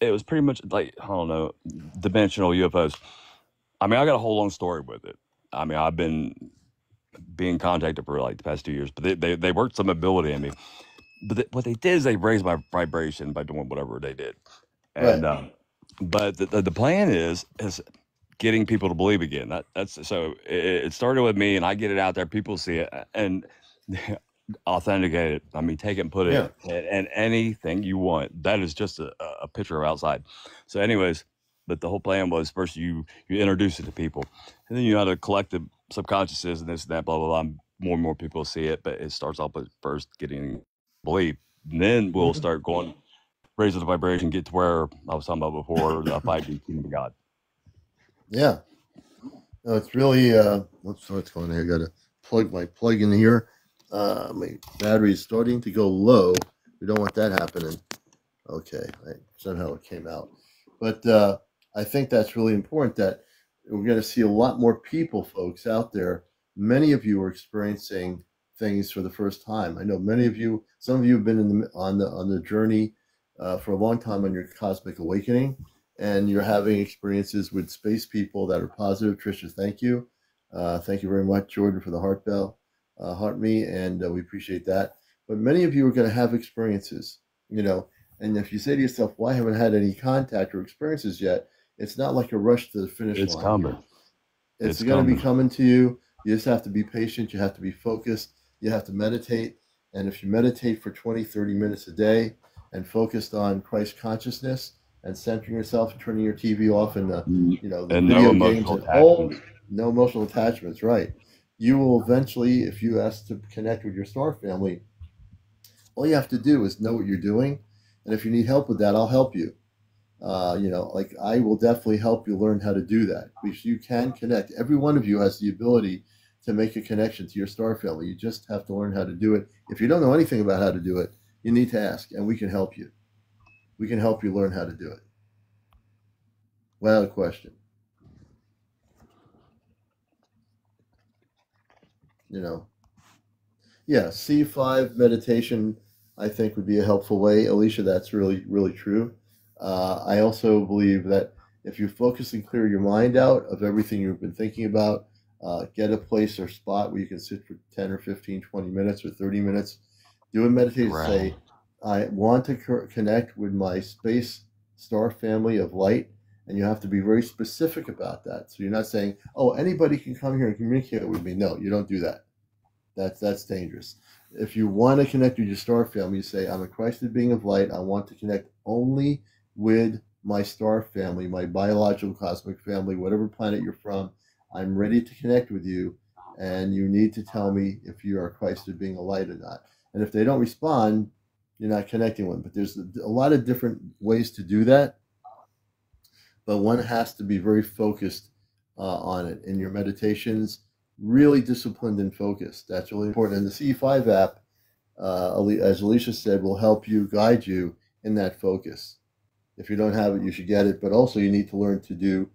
it was pretty much like, I don't know, dimensional UFOs. I mean, I got a whole long story with it. I mean, I've been being contacted for like the past 2 years, but they worked some ability in me. But what they did is they raised my vibration by doing whatever they did. Right. And but the plan is getting people to believe again. That's so it started with me, and I get it out there. People see it and authenticate it. I mean, take it and put it and anything you want. That is just a picture of outside. So, anyways, but the whole plan was first you introduce it to people, and then you know the collective subconsciouses and this and that, blah blah blah. More and more people see it, but it starts off with first getting belief. And then we'll start going raise the vibration, get to where I was talking about before, the 5D kingdom of God. Yeah. No, it's really what's going on here? I gotta plug my plug in here. My battery is starting to go low. We don't want that happening. Okay, somehow it came out. But I think that's really important that we're going to see a lot more people, folks, out there. Many of you are experiencing things for the first time. I know many of you, some of you have been on the journey for a long time on your cosmic awakening, and you're having experiences with space people that are positive. Tricia, thank you. Thank you very much, Jordan, for the heart bell, heart me, and we appreciate that. But many of you are going to have experiences, you know, and if you say to yourself, "Well, I haven't had any contact or experiences yet," it's not like a rush to the finish line. It's coming. It's going to be coming to you. You just have to be patient. You have to be focused. You have to meditate. And if you meditate for 20, 30 minutes a day and focused on Christ consciousness and centering yourself and turning your TV off and the video games and all, no emotional attachments, right? You will eventually, if you ask to connect with your star family, all you have to do is know what you're doing. And if you need help with that, I'll help you. Like I will definitely help you learn how to do that, because you can connect. Every one of you has the ability to make a connection to your star family. You just have to learn how to do it. If you don't know anything about how to do it, you need to ask, and we can help you. We can help you learn how to do it. Without a question. Yeah, C5 meditation, I think, would be a helpful way. Alicia, that's really, really true. I also believe that if you focus and clear your mind out of everything you've been thinking about, get a place or spot where you can sit for 10 or 15, 20 minutes or 30 minutes, do a meditation, say, I want to connect with my space star family of light, and you have to be very specific about that. So you're not saying, oh, anybody can come here and communicate with me. No, you don't do that. That's dangerous. If you want to connect with your star family, you say, I'm a Christed being of light. I want to connect only with my star family, my biological cosmic family, whatever planet you're from. I'm ready to connect with you, and you need to tell me if you are Christed being a light or not. And if they don't respond, you're not connecting with them. But there's a lot of different ways to do that, but one has to be very focused on it in your meditations. Really disciplined and focused. That's really important. And the C5 app, as Alicia said, will help you, guide you in that focus. If you don't have it, you should get it. But also you need to learn to do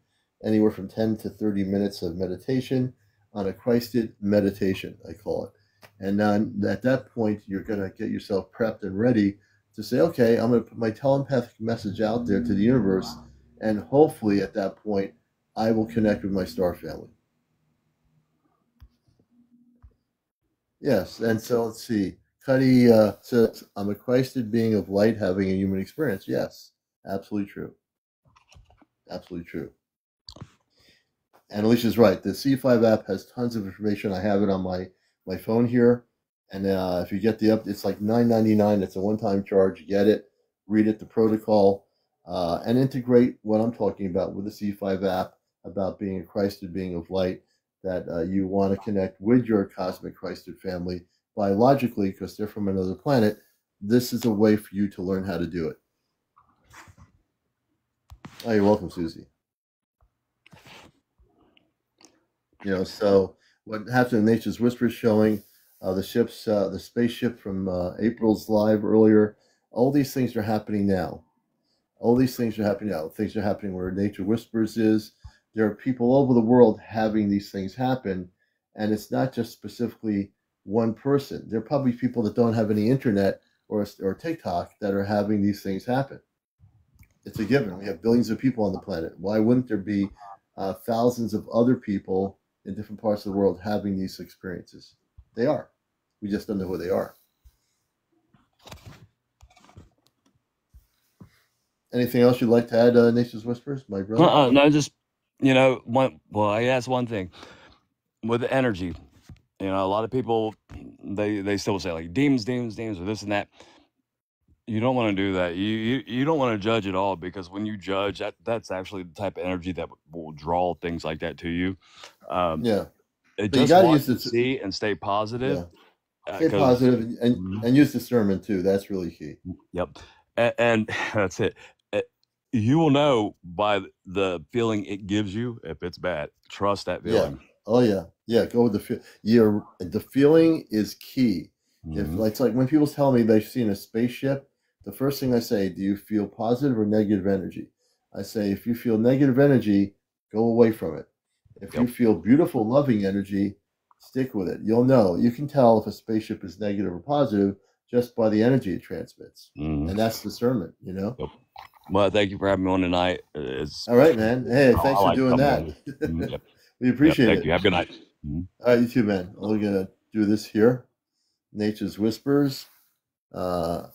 anywhere from 10 to 30 minutes of meditation on a Christed meditation, I call it. And then at that point, you're going to get yourself prepped and ready to say, okay, I'm going to put my telepathic message out there to the universe. And hopefully at that point, I will connect with my star family. Yes, and so let's see. Cuddy says, I'm a Christed being of light having a human experience. Yes, absolutely true. Absolutely true. And Alicia's right. The C5 app has tons of information. I have it on my phone here. And if you get the up, it's like $9.99. It's a one-time charge. You get it, read it, the protocol, and integrate what I'm talking about with the C5 app about being a Christed being of light, that you want to connect with your cosmic Christed family biologically because they're from another planet. This is a way for you to learn how to do it. Oh, you're welcome, Susie. So what happened in Nature's Whispers showing, the spaceship from April's live earlier, all these things are happening now. All these things are happening now. Things are happening where Nature Whispers is. there are people all over the world having these things happen, and it's not just specifically one person. There are probably people that don't have any internet or TikTok that are having these things happen. It's a given. We have billions of people on the planet. Why wouldn't there be thousands of other people in different parts of the world having these experiences? They are. We just don't know who they are. Anything else you'd like to add, Nature's Whispers, my brother? No, just I asked one thing with the energy. A lot of people they still say like demons, or this and that. You don't want to do that. You don't want to judge at all, because when you judge, that's actually the type of energy that will draw things like that to you. Yeah, It but you just got to wants use to this. see and stay positive. Yeah, stay 'Cause positive and use discernment too. That's really key. Yep, and that's it. You will know by the feeling it gives you if it's bad. Trust that Yeah. feeling. Oh yeah. Yeah. Go with the feel. The feeling is key. If Mhm. it's like when people tell me they've seen a spaceship, the first thing I say, do you feel positive or negative energy? I say, if you feel negative energy, go away from it. If you Yep. feel beautiful, loving energy, stick with it. You'll know. You can tell if a spaceship is negative or positive just by the energy it transmits. Mhm. And that's discernment, Yep. Well, thank you for having me on tonight. It's All right, man. Hey, I thanks for like doing coming that. on. Yep. We Yep. appreciate Thank it. you. Have a good night. Mhm. All right, you too, man. We're gonna do this here. Nature's Whispers. Uh,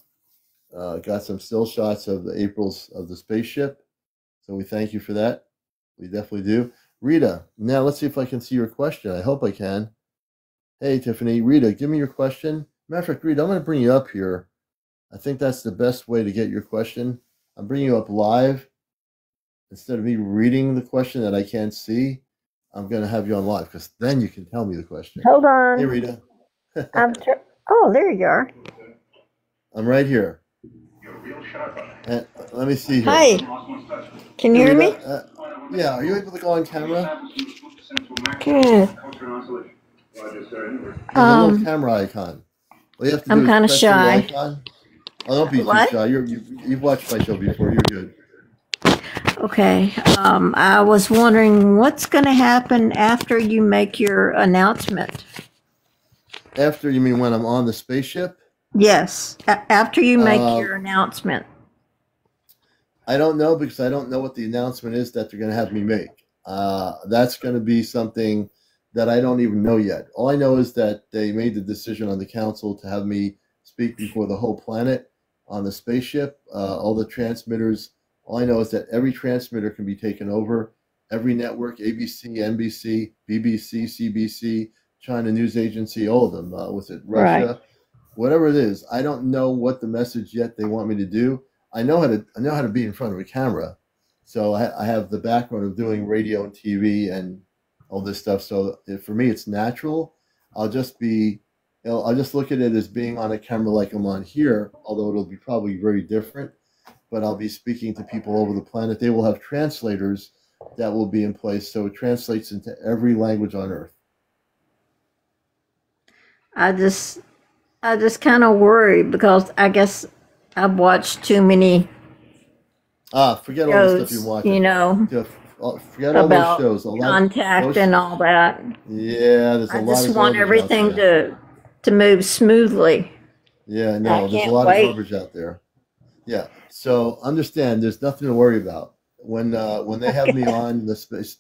got some still shots of the April's of the spaceship. So we thank you for that. We definitely do. Rita, now let's see if I can see your question. I hope I can. Hey, Tiffany. Rita, give me your question. Matter of fact, Rita, I'm going to bring you up here. I think that's the best way to get your question. I'm bringing you up live. Instead of me reading the question that I can't see, I'm going to have you on live because then you can tell me the question. Hold on. Hey, Rita. Oh, there you are. I'm right here. And let me see here. Hi. Can you Hey, hear me? Rita. Yeah, are you able to go on camera? Good. There's a little camera icon. All you have to do I'm is kind of press the little shy. icon. Oh, don't be too What? shy. You've watched my show before. You're good. Okay. I was wondering what's going to happen after you make your announcement. After, you mean when I'm on the spaceship? Yes, after you make your announcement. I don't know because I don't know what the announcement is that they're going to have me make. That's going to be something that I don't even know yet. All I know is that they made the decision on the council to have me speak before the whole planet on the spaceship. All the transmitters. All I know is that every transmitter can be taken over. Every network, ABC, NBC, BBC, CBC, China News Agency, all of them. Was it Russia? Right. Whatever it is, I don't know what the message yet they want me to do. I know how to be in front of a camera, so I have the background of doing radio and TV and all this stuff. So for me, it's natural. I'll just be, I'll just look at it as being on a camera like I'm on here, although it'll be probably very different. But I'll be speaking to people over the planet. They will have translators that will be in place, so it translates into every language on Earth. I just kind of worry because I guess I've watched too many Forget all the stuff you're shows, watching. Forget all those about shows. Contact and all that. Yeah, there's a I lot just of want garbage everything out there. to move smoothly. Yeah, I no, there's a can't lot wait. of garbage out there. Yeah, so understand, there's nothing to worry about when they have me on the space.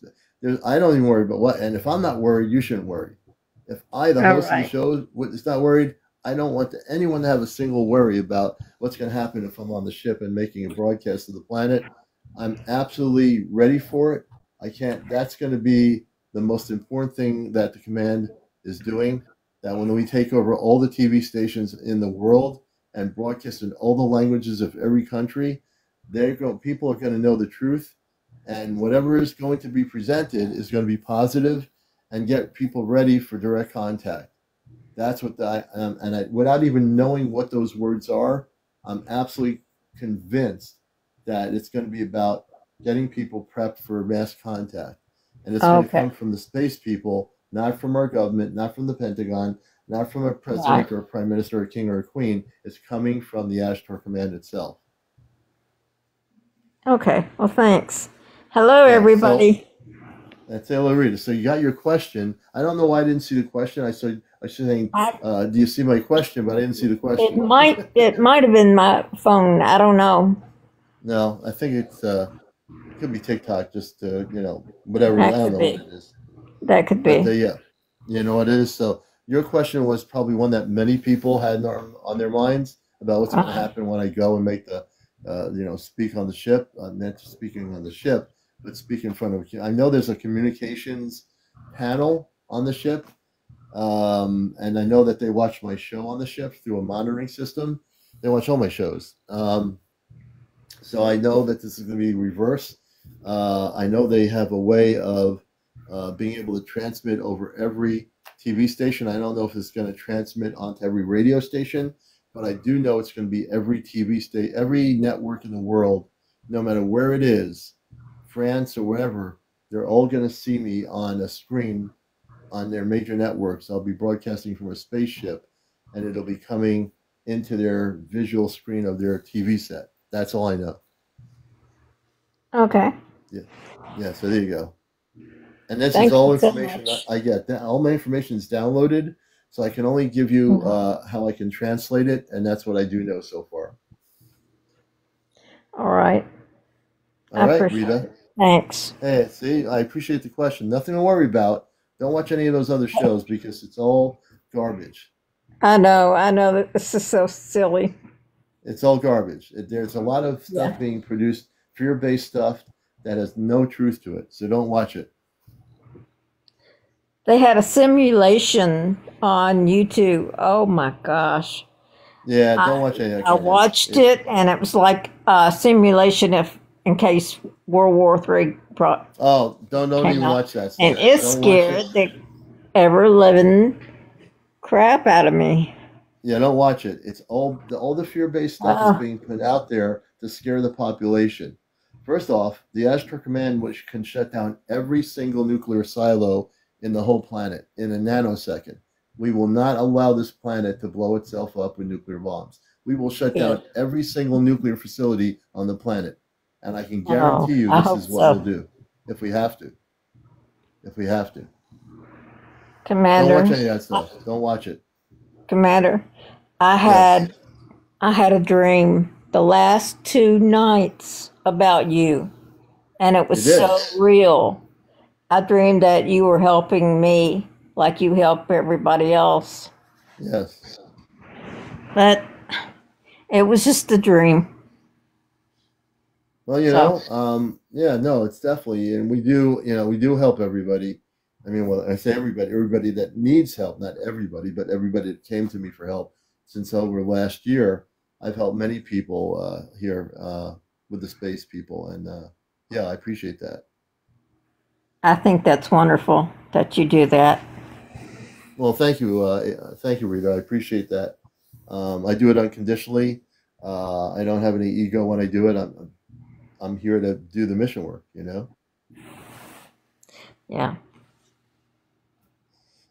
I don't even worry about what. And if I'm not worried, you shouldn't worry. If I, the All host of the right. show, is not worried, I don't want anyone to have a single worry about what's going to happen if I'm on the ship and making a broadcast of the planet. I'm absolutely ready for it. I can't. That's going to be the most important thing that the command is doing. That when we take over all the TV stations in the world and broadcast in all the languages of every country, people are going to know the truth, and whatever is going to be presented is going to be positive and get people ready for direct contact. That's what without even knowing what those words are, I'm absolutely convinced that it's going to be about getting people prepped for mass contact. And it's going to come from the space people, not from our government, not from the Pentagon, not from a president or a prime minister, or a king or a queen. It's coming from the Ashtar Command itself. Okay. Well, thanks. Hello, everybody. That's Taylor Rita. So you got your question. I don't know why I didn't see the question. I should saying, I, do you see my question? But I didn't see the it question. might it might have been my phone. I don't know. No, I think it could be TikTok. Just whatever. I That don't could know what be. it is. That could But be. yeah, you know what it is. So your question was probably one that many people had on their minds about what's going to Uh, happen when I go and make the, speak on the ship. Not just speaking on the ship, but speak in front of. I know there's a communications panel on the ship, and I know that they watch my show on the ship through a monitoring system. They watch all my shows. So I know that this is going to be reverse. I know they have a way of being able to transmit over every TV station. I don't know if it's going to transmit onto every radio station, but I do know it's going to be every TV station, every network in the world, no matter where it is, France or wherever. They're all going to see me on a screen on their major networks. I'll be broadcasting from a spaceship, and it'll be coming into their visual screen of their TV set. That's all I know. okay. Yeah, yeah. So there you go. And this is Thank all you so information much. I get. All my information is downloaded, so I can only give you Mhm. how I can translate it, and that's what I do know so far. All right. All I right, appreciate Rita. it. Thanks. Hey, see, I appreciate the question. Nothing to worry about. Don't watch any of those other shows because it's all garbage. I know. I know that this is so silly. It's all garbage. There's a lot of stuff Yeah. being produced, fear-based stuff that has no truth to it. So don't watch it. They had a simulation on YouTube. Oh my gosh. Yeah, don't I watch any of that I garbage. watched it and it was like a simulation if in case World War III Oh, don't came even out. watch that And stuff. it Don't watch it. scared the ever living crap out of me. Yeah, don't watch it. It's all the fear-based stuff is Uh, being put out there to scare the population. First off, the Ashtar Command, which can shut down every single nuclear silo in the whole planet in a nanosecond. We will not allow this planet to blow itself up with nuclear bombs. We will shut good. down every single nuclear facility on the planet. And I can Oh, guarantee you I this hope is what we'll so. do if we have to. If we have to. Don't watch Commander, any of that stuff. Don't watch it. Commander, I Yes, had I had a dream the last 2 nights about you, and it was you did. so real. I dreamed that you were helping me like you help everybody else. Yes. But it was just a dream. Well, So, yeah, no, it's definitely, and we do help everybody. I mean, well, I say everybody that needs help, not everybody, but everybody that came to me for help since over last year. I've helped many people here with the space people, and yeah, I appreciate that. I think that's wonderful that you do that. Well, thank you, Rita. I appreciate that. I do it unconditionally. I don't have any ego when I do it. I'm here to do the mission work, you know. Yeah.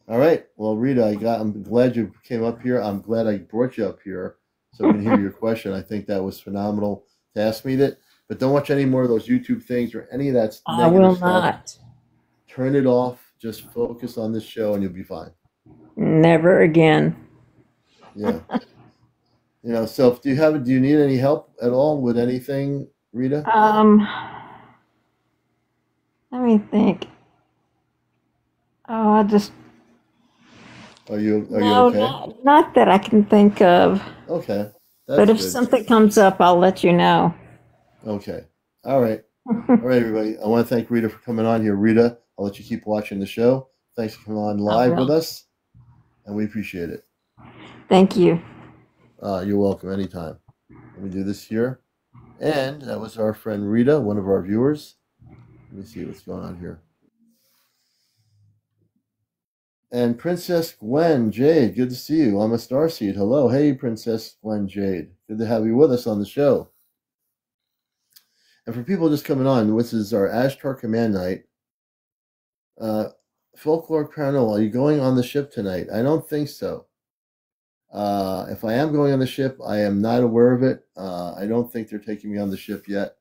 All right. Well, Rita, I'm glad you came up here. I'm glad I brought you up here so we can hear your question. I think that was phenomenal to ask me that. But don't watch any more of those YouTube things or any of that I negative will stuff. not. Turn it off. Just focus on this show and you'll be fine. Never again. Yeah. So do you need any help at all with anything, Rita? Um, Let me think. Oh, I just Are you no, okay? not that I can think of. Okay. But That's if good. something comes up, I'll let you know. Okay. All right. All right, everybody. I want to thank Rita for coming on here. Rita, I'll let you keep watching the show. Thanks for coming on I live with will. us, and we appreciate it. Thank you. You're welcome anytime. Let me do this here. And that was our friend Rita, one of our viewers. Let me see what's going on here. And Princess Gwen Jade, good to see you. I'm a starseed. Hello. Hey, Princess Gwen Jade. Good to have you with us on the show. And for people just coming on, this is our Ashtar Command Night. Folklore Paranormal, are you going on the ship tonight? I don't think so. If I am going on the ship, I am not aware of it. I don't think they're taking me on the ship yet.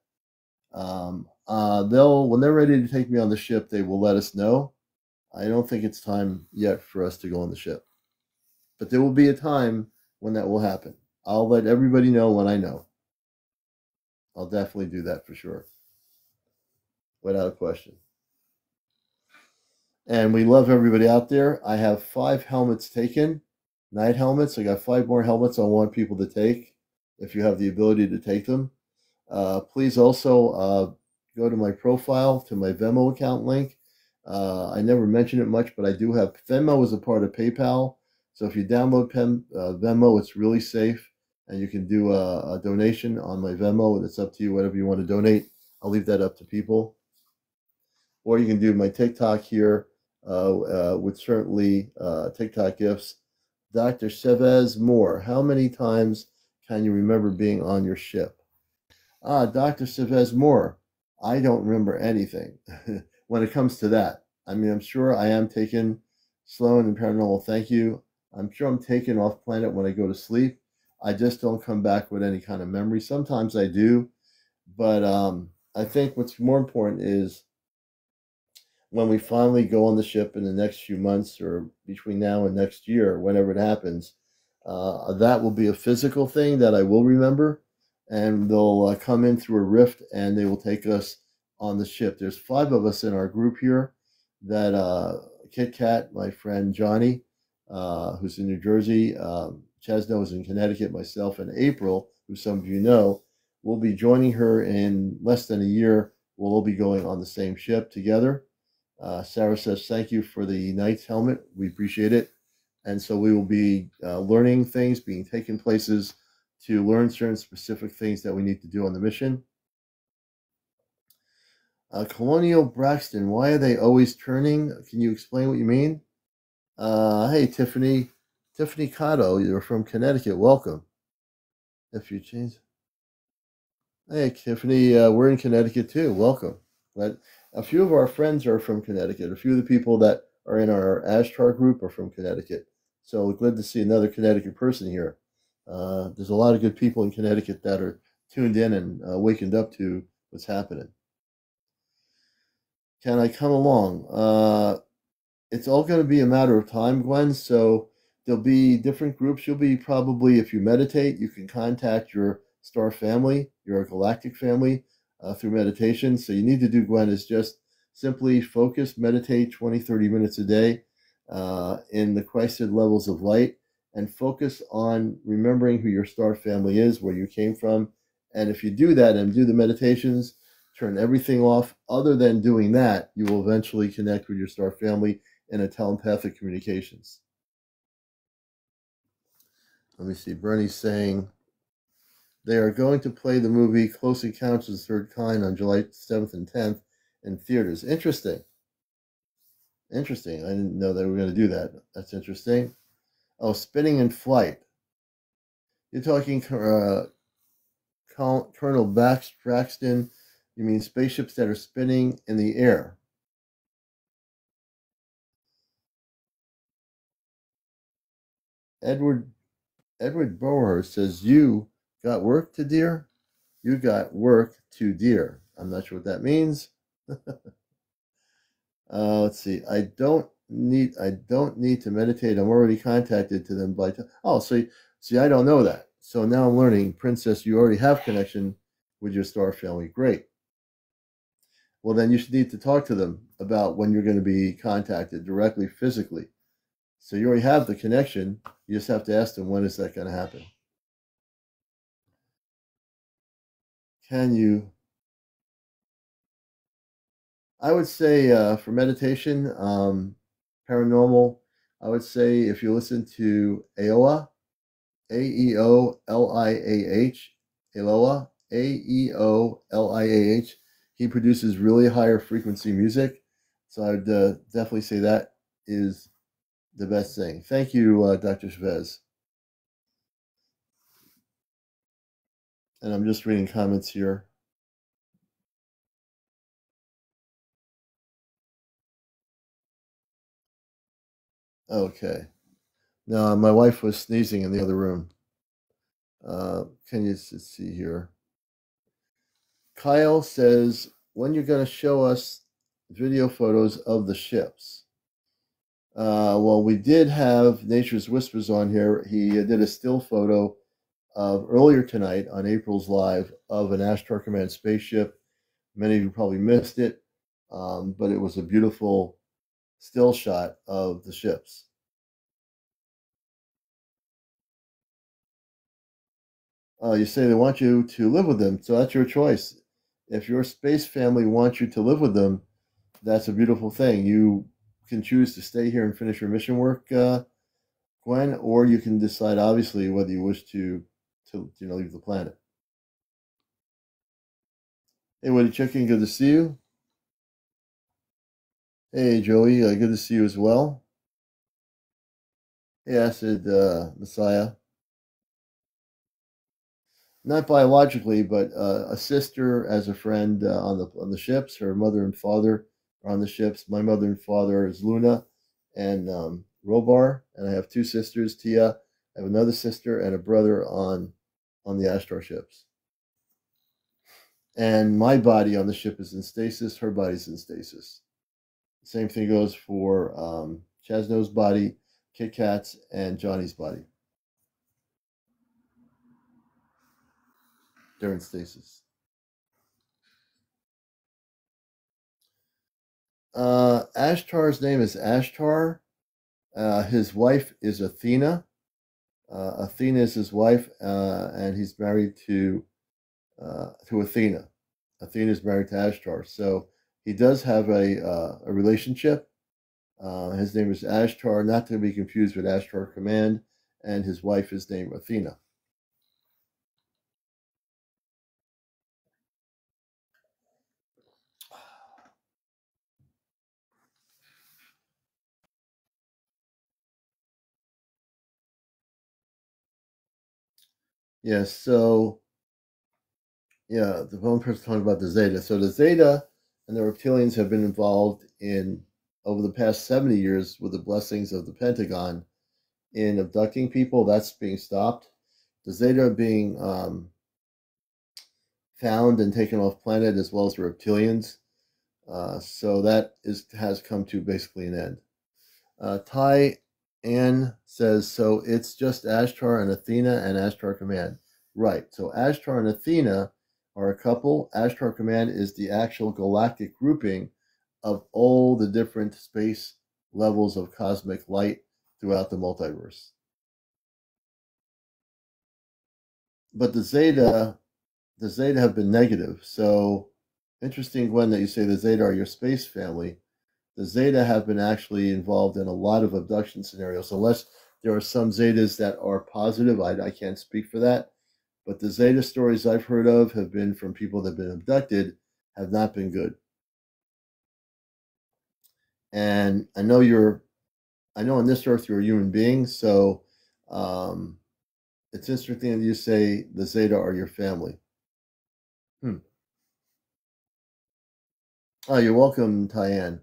when they're ready to take me on the ship, they will let us know. I don't think it's time yet for us to go on the ship, but there will be a time when that will happen. I'll let everybody know when I know. I'll definitely do that for sure, without a question. And we love everybody out there. I have 5 helmets taken, night helmets. I got 5 more helmets I want people to take if you have the ability to take them. Please also go to my profile, to my Venmo account link. I never mention it much, but I do have Venmo is a part of PayPal. So if you download Venmo, it's really safe, and you can do a donation on my Venmo, and it's up to you, whatever you want to donate. I'll leave that up to people. Or you can do my TikTok here, with certainly TikTok gifts. Dr. Chavez Moore, how many times can you remember being on your ship? Dr. Chavez Moore, I don't remember anything when it comes to that. I mean, I'm sure I am taken, Sloan and Paranormal, thank you. I'm sure I'm taken off planet when I go to sleep. I just don't come back with any kind of memory. Sometimes I do, but I think what's more important is when we finally go on the ship in the next few months, or between now and next year, whenever it happens, that will be a physical thing that I will remember, and they'll come in through a rift and they will take us on the ship. There's 5 of us in our group here. That Kit Kat, my friend Johnny, who's in New Jersey, Chesno is in Connecticut, myself, and April, who some of you know, will be joining her in less than a year. We'll all be going on the same ship together. Sarah says, thank you for the Knight's helmet. We appreciate it. And so we will be learning things, being taken places to learn certain specific things that we need to do on the mission. Colonial Braxton, why are they always turning? Can you explain what you mean? Hey, Tiffany Cotto, you're from Connecticut. Welcome. If you change. Hey, Tiffany, we're in Connecticut too. Welcome. But a few of our friends are from Connecticut. A few of the people that are in our Ashtar group are from Connecticut. So glad to see another Connecticut person here. There's a lot of good people in Connecticut that are tuned in and wakened up to what's happening. Can I come along? It's all going to be a matter of time, Gwen. So there'll be different groups. You'll be probably, if you meditate, you can contact your star family, your galactic family, through meditation. So you need to do, Gwen, is just simply focus, meditate 20, 30 minutes a day in the Christed levels of light, and focus on remembering who your star family is, where you came from. And if you do that and do the meditations, turn everything off other than doing that, you will eventually connect with your star family in a telepathic communications. Let me see. Bernie's saying they are going to play the movie Close Encounters of the Third Kind on July 7th and 10th in theaters. Interesting. I didn't know they were going to do that. That's interesting. Oh, spinning in flight. You're talking Colonel Braxton. You mean spaceships that are spinning in the air. Edward Bower says, you got work to dear? You got work to dear. I'm not sure what that means. Let's see. I don't need to meditate. I'm already contacted to them by see, I don't know that. So now I'm learning, Princess, you already have connection with your star family. Great. Well, then you should need to talk to them about when you're going to be contacted directly, physically. So you already have the connection. You just have to ask them, when is that going to happen? Can you? I would say for meditation, paranormal, I would say if you listen to Aoa, Aeoliah, Eloa, Aeoliah, he produces really higher frequency music. So I'd definitely say that is the best thing. Thank you, Dr. Chavez. And I'm just reading comments here. Okay. No, my wife was sneezing in the other room. Can you see here? Kyle says, when you're going to show us video photos of the ships. Well, we did have Nature's Whispers on here. He did a still photo of earlier tonight on April's Live of an Ashtar Command spaceship. Many of you probably missed it, but it was a beautiful still shot of the ships. You say they want you to live with them, so that's your choice. If your space family wants you to live with them, that's a beautiful thing. You can choose to stay here and finish your mission work, Gwen, or you can decide, obviously, whether you wish to leave the planet. Hey, Woody Chicken, good to see you. Hey, Joey, good to see you as well. Hey, Acid Messiah. Not biologically, but a sister as a friend on the ships. Her mother and father are on the ships. My mother and father is Luna and Robar, and I have two sisters, Tia. I have another sister and a brother on the Ashtar ships. And my body on the ship is in stasis. Her body's in stasis. Same thing goes for Chasno's body, Kit Kat's, and Johnny's body. They're in stasis. Ashtar's name is Ashtar. His wife is Athena. Athena is his wife, and he's married to Athena. Athena is married to Ashtar, so he does have a relationship. His name is Ashtar, not to be confused with Ashtar Command, and his wife is named Athena. Yes, so yeah, the one person talking about the Zeta. So the Zeta and the reptilians have been involved in over the past 70 years with the blessings of the Pentagon in abducting people. That's being stopped. The Zeta are being found and taken off planet, as well as the reptilians. So that has come to basically an end. Ty Ann says, so it's just Ashtar and Athena and Ashtar Command. Right. So Ashtar and Athena are a couple. Ashtar Command is the actual galactic grouping of all the different space levels of cosmic light throughout the multiverse. But the Zeta have been negative. So interesting, Gwen, that you say the Zeta are your space family. The Zeta have been actually involved in a lot of abduction scenarios. Unless there are some Zetas that are positive, I can't speak for that. But the Zeta stories I've heard of have been from people that have been abducted, have not been good. And I know on this earth you're a human being, so it's interesting that you say the Zeta are your family. Oh, you're welcome, Tyann.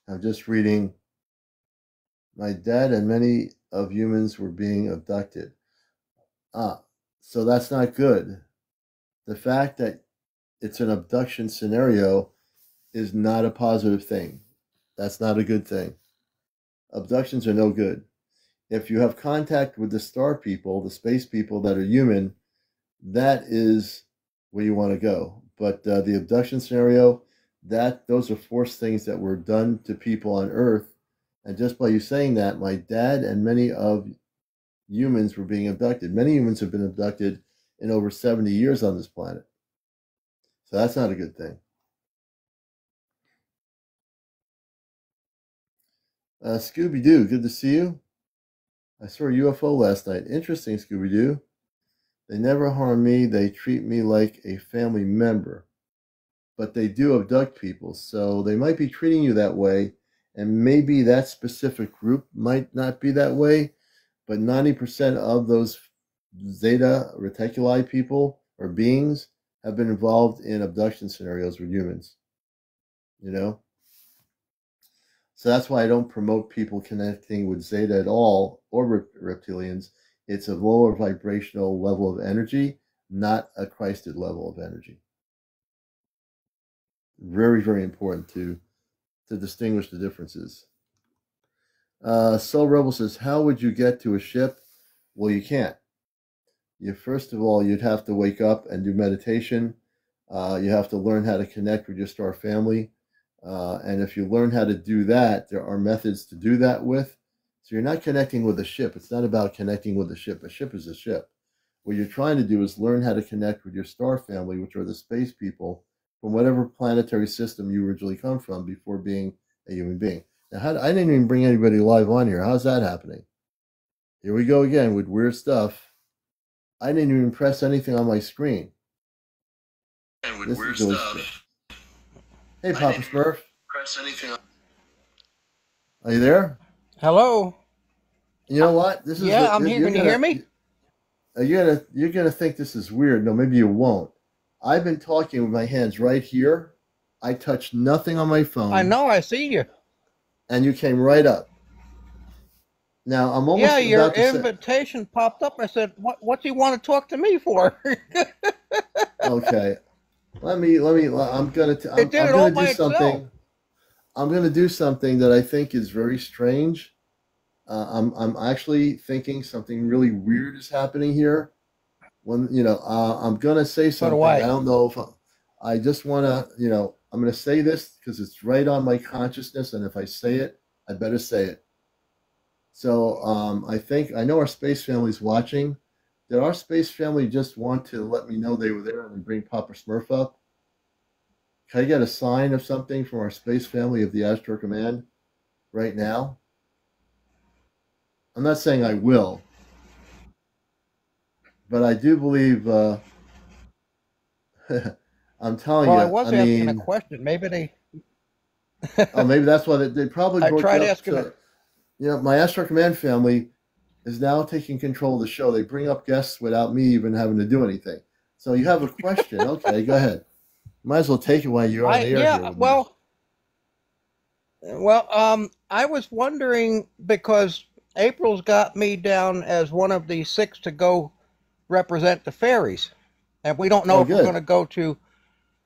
I'm just reading. My dad and many of humans were being abducted. So that's not good. The fact that it's an abduction scenario is not a positive thing. That's not a good thing. Abductions are no good. If you have contact with the star people, the space people that are human, that is where you want to go. But the abduction scenario, those are forced things that were done to people on Earth. And just by you saying that, my dad and many of humans were being abducted. Many humans have been abducted in over 70 years on this planet. So that's not a good thing. Scooby-Doo, good to see you. I saw a UFO last night. Interesting, Scooby-Doo. They never harm me. They treat me like a family member. But they do abduct people. So they might be treating you that way. And maybe that specific group might not be that way. But 90% of those Zeta Reticuli people or beings have been involved in abduction scenarios with humans. You know? So that's why I don't promote people connecting with Zeta at all or reptilians. It's a lower vibrational level of energy, not a Christed level of energy. Very, very important to distinguish the differences. Soul Rebel says, how would you get to a ship? Well, you can't. First of all, you'd have to wake up and do meditation. You have to learn how to connect with your star family. And if you learn how to do that, there are methods to do that with. So you're not connecting with a ship. It's not about connecting with a ship. A ship is a ship. What you're trying to do is learn how to connect with your star family, which are the space people from whatever planetary system you originally come from before being a human being. Now, I didn't even bring anybody live on here. How's that happening? Here we go again with weird stuff. I didn't even press anything on my screen. And with weird stuff. Hey, Papa Smurf. Press anything on. Are you there? Hello. You know what? This is I'm here. Can you hear me? You're gonna think this is weird. No, maybe you won't. I've been talking with my hands right here. I touched nothing on my phone. I know. I see you. And you came right up. Now I'm almost about your invitation popped up. I said, "What do you want to talk to me for?" Okay. Let me. I'm gonna do something. I'm gonna do something that I think is very strange. I'm actually thinking something really weird is happening here. When I'm gonna say something. I don't know if I just want to. I'm gonna say this because it's right on my consciousness, and if I say it, I better say it. So I know our space family's watching. Did our space family just want to let me know they were there and bring Papa Smurf up? Can I get a sign of something from our space family of the Ashtar Command right now? I'm not saying I will, but I do believe. I'm telling you. Well, I was asking a question. Maybe they. Oh, maybe that's why they probably. I tried asking. My Ashtar Command family is now taking control of the show. They bring up guests without me even having to do anything. So you have a question. Okay, go ahead. Might as well take it while you're on the air. Yeah, I was wondering because April's got me down as one of the 6 to go represent the fairies. And we don't know if we're going to go to,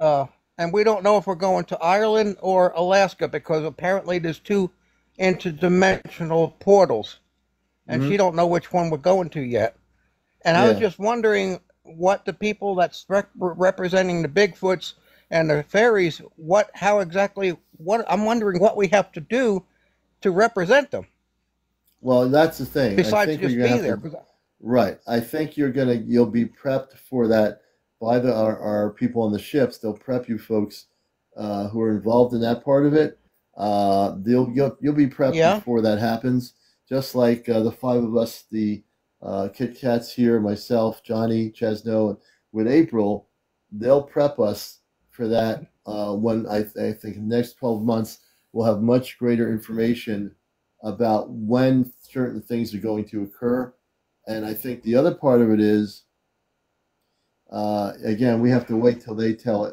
and we don't know if we're going to Ireland or Alaska because apparently there's 2 interdimensional portals. And she don't know which one we're going to yet. And I was just wondering what the people that's representing the Bigfoots and the fairies, I'm wondering what we have to do to represent them. Well, that's the thing. Besides just being there. Right. I think you'll be prepped for that by our people on the ships. They'll prep you folks who are involved in that part of it. You'll be prepped before that happens. Just like the 5 of us, the Kit Kats here, myself, Johnny, Chesno, and with April, they'll prep us for that. When I think in the next 12 months, we'll have much greater information about when certain things are going to occur. And I think the other part of it is, again, we have to wait till they tell.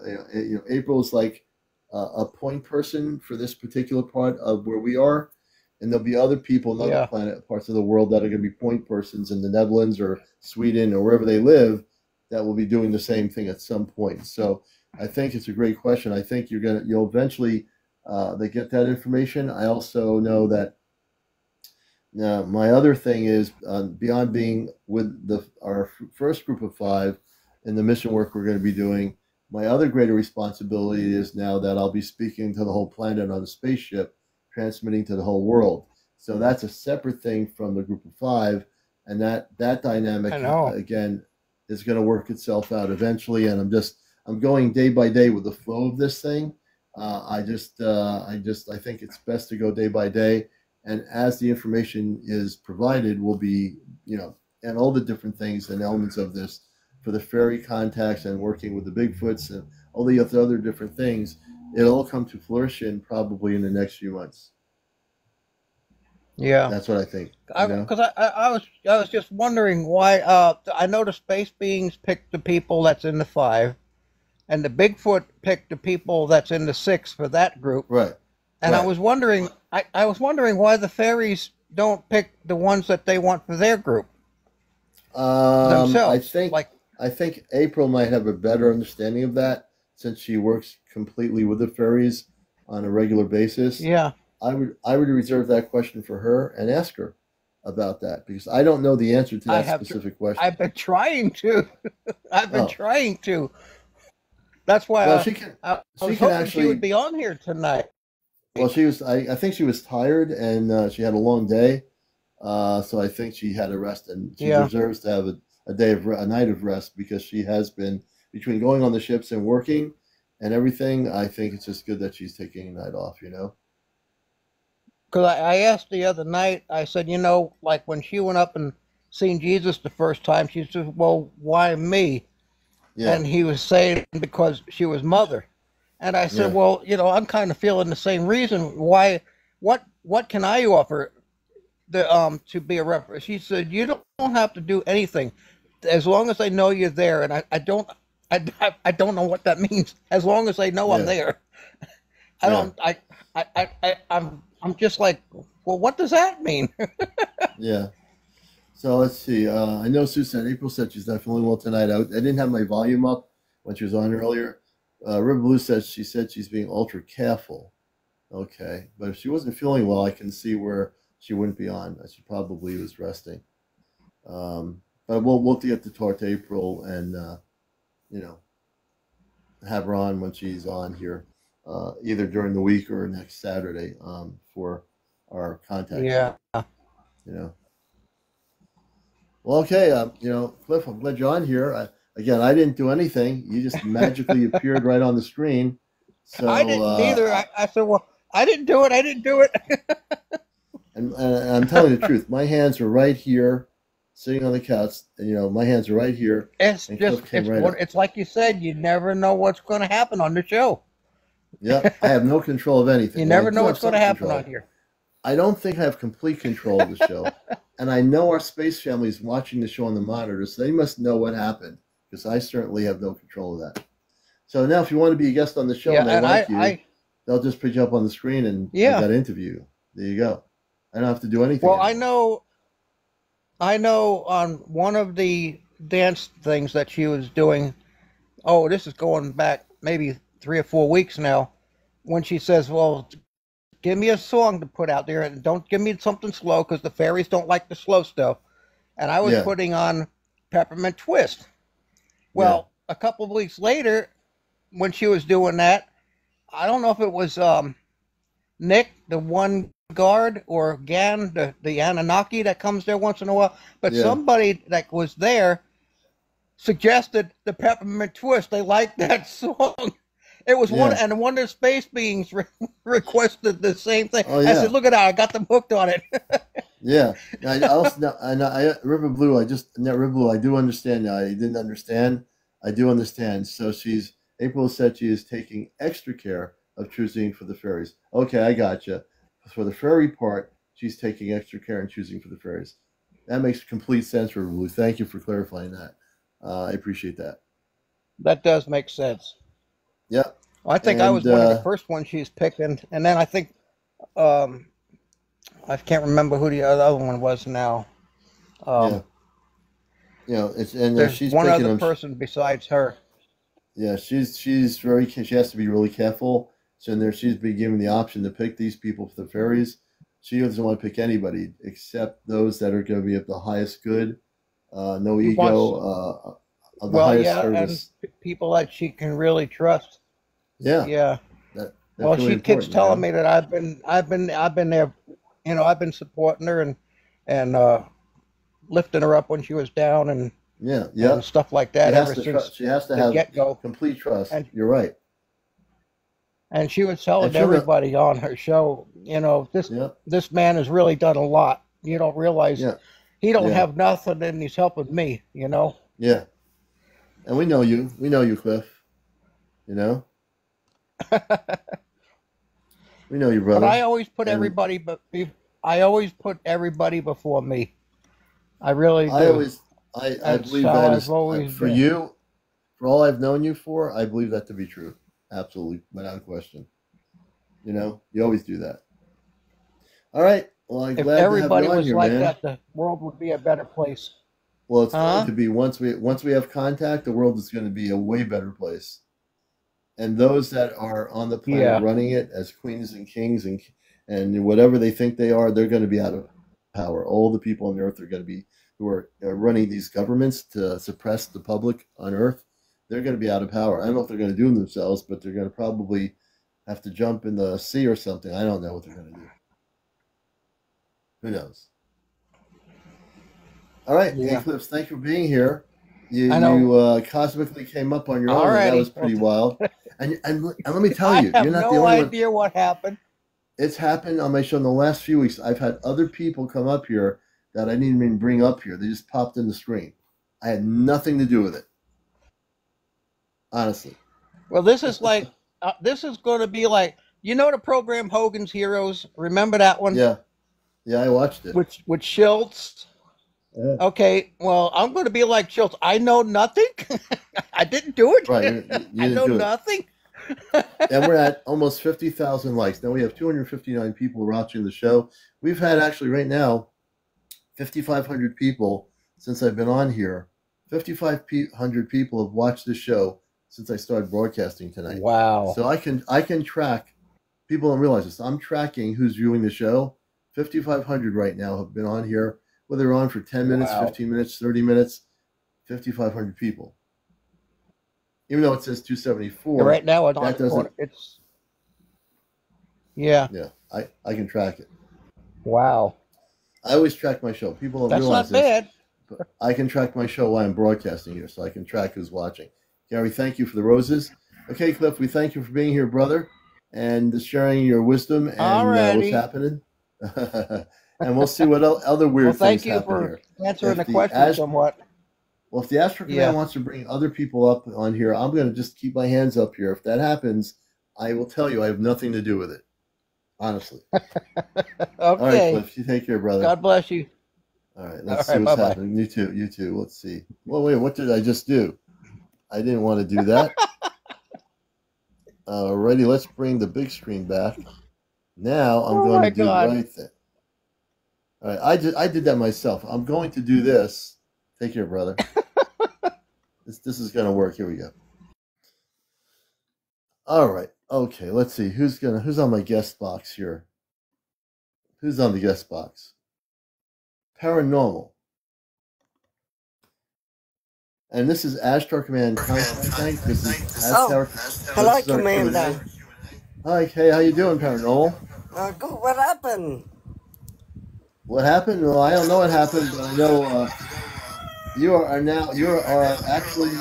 April is like a point person for this particular part of where we are. And there'll be other people in other parts of the world that are going to be point persons in the Netherlands or Sweden or wherever they live that will be doing the same thing at some point. So I think it's a great question. I think you'll eventually they get that information. I also know that my other thing is beyond being with our first group of 5 in the mission work we're going to be doing, my other greater responsibility is now that I'll be speaking to the whole planet on a spaceship, transmitting to the whole world. So that's a separate thing from the group of 5, and that dynamic again is going to work itself out eventually. And I'm going day by day with the flow of this thing. I think it's best to go day by day, and as the information is provided, will be and all the different things and elements of this for the fairy contacts and working with the Bigfoots and all the other different things. It'll all come to fruition probably in the next few months. Yeah, that's what I think. Because I was just wondering why. I know the space beings picked the people that's in the 5, and the Bigfoot picked the people that's in the 6 for that group. Right. And I was wondering I was wondering why the fairies don't pick the ones that they want for their group themselves. I think April might have a better understanding of that since she works completely with the fairies on a regular basis. Yeah. I would reserve that question for her and ask her about that because I don't know the answer to that specific question. I've been trying to. I've been trying to. That's why well, I was hoping she would be on here tonight. Well, she was. I think she was tired and she had a long day, so I think she had a rest and she deserves to have a night of rest because she has been between going on the ships and working and everything. I think it's just good that she's taking a night off. You know. Because I asked the other night, I said, like when she went up and seen Jesus the first time, she said, well, why me? Yeah. And he was saying because she was mother. And I said, well, I'm kind of feeling the same reason. Why? What can I offer to be a referee? She said, you don't have to do anything as long as they know you're there. And I don't know what that means. As long as they know I'm there. I'm just like, well, what does that mean? Yeah. So let's see. I know April said she's definitely well tonight. I didn't have my volume up when she was on earlier. River Blue says she said she's being ultra careful. Okay. But if she wasn't feeling well, I can see where she wouldn't be on. She probably was resting. But we'll get to talk to April and, have her on when she's on here. Either during the week or next Saturday for our contact. Yeah. Well, okay. Cliff, I'm glad you're on here. Again, I didn't do anything. You just magically appeared right on the screen. So I didn't either. I said, well, I didn't do it. and I'm telling the truth. My hands are right here, sitting on the couch. And, my hands are right here. It's it's like you said. You never know what's going to happen on the show. Yeah, I have no control of anything. You never know what's going to happen on here. I don't think I have complete control of the show. And I know our space family is watching the show on the monitor, so they must know what happened, because I certainly have no control of that. So now if you want to be a guest on the show and they like you, they'll just put you up on the screen and I got to interview you. There you go. I don't have to do anything. Well, I know on one of the dance things that she was doing, this is going back maybe 3 or 4 weeks now, when she says, well, give me a song to put out there and don't give me something slow because the fairies don't like the slow stuff. And I was putting on Peppermint Twist. Well, a couple of weeks later, when she was doing that, I don't know if it was Nick, the one guard, or Gan, the Anunnaki that comes there once in a while, but somebody that was there suggested the Peppermint Twist. They liked that song. It was one of the space beings requested the same thing. I said, "Look at that! I got them hooked on it." Yeah. I also River Blue. River Blue. I do understand now. I didn't understand. I do understand. So April said she is taking extra care of choosing for the fairies. Okay, I gotcha. For the fairy part, she's taking extra care and choosing for the fairies. That makes complete sense, River Blue. Thank you for clarifying that. I appreciate that. That does make sense. Yeah. Well, I think I was one of the first ones she's picking, and then I think I can't remember who the other one was now. She's one other person besides her. Yeah, she has to be really careful. So in there, she's been given the option to pick these people for the fairies. She doesn't want to pick anybody except those that are going to be of the highest good, no ego. Of the highest service. And people that she can really trust. Yeah. Yeah. That's well, really she keeps telling me that I've been there, I've been supporting her and lifting her up when she was down and and stuff like that. She has to have complete trust. And you're right. And she was telling everybody on her show, this man has really done a lot. You don't realize he don't have nothing and he's helping me, Yeah. And we know you, Cliff. We know you, brother. But I always put everybody, before me. I really do. I believe that is for you. For all I've known you for, I believe that to be true. Absolutely, without question. You always do that. All right. Well, I'm If glad to have everybody you on was here, like man. that, the world would be a better place. Well, it's going to be once we have contact, the world is going to be a way better place. And those that are on the planet running it as queens and kings and whatever they think they are, they're going to be out of power. All the people on the earth are going to be who are running these governments to suppress the public on earth. They're going to be out of power. I don't know what they're going to do themselves, but they're going to probably have to jump in the sea or something. I don't know what they're going to do. Who knows? All right, Eclipse, thank you for being here. You cosmically came up on your own, and that was pretty wild. And let me tell you, you're not the only one. I have no idea what happened. It's happened on my show in the last few weeks. I've had other people come up here that I didn't even bring up here. They just popped in the screen. I had nothing to do with it. Honestly. Well, this is like, this is going to be like, you know the program Hogan's Heroes? Remember that one? Yeah. Yeah, I watched it. With Schultz. Yeah. Okay, well, I'm going to be like Schultz. I know nothing. I didn't do it. Right. I know nothing. And we're at almost 50,000 likes. Now we have 259 people watching the show. We've had actually right now 5,500 people since I've been on here. 5,500 people have watched this show since I started broadcasting tonight. Wow. So I can track. People don't realize this. I'm tracking who's viewing the show. 5,500 right now have been on here, whether they're on for 10 minutes, 15 minutes, 30 minutes, 5,500 people. Even though it says 274. Right now it's Yeah, I can track it. Wow. I always track my show. People don't realize this. That's not bad. But I can track my show while I'm broadcasting here, so I can track who's watching. Gary, thank you for the roses. Okay, Cliff, we thank you for being here, brother, and sharing your wisdom and what's happening. And we'll see what other weird things happen here. Thank you for answering the question somewhat. Well, if the Ashtar Command wants to bring other people up on here, I'm going to just keep my hands up here. If that happens, I will tell you I have nothing to do with it. Honestly. Okay. All right, Cliff, you take care, brother. God bless you. All right, let's see what's happening. You too. Let's see. Well, wait, what did I just do? I didn't want to do that. Alrighty, let's bring the big screen back. Now I'm going to do the right thing. All right, I did that myself. I'm going to do this. Take care, brother. This is going to work. Here we go. All right. Okay, let's see. Who's on my guest box here? Who's on the guest box? Paranormal. And this is Ashtar Command. This is Ashtar. Hello, Commander. Hi, hey, how you doing, Paranormal? Good. What happened? What happened? Well, I don't know what happened, but I know you are actually.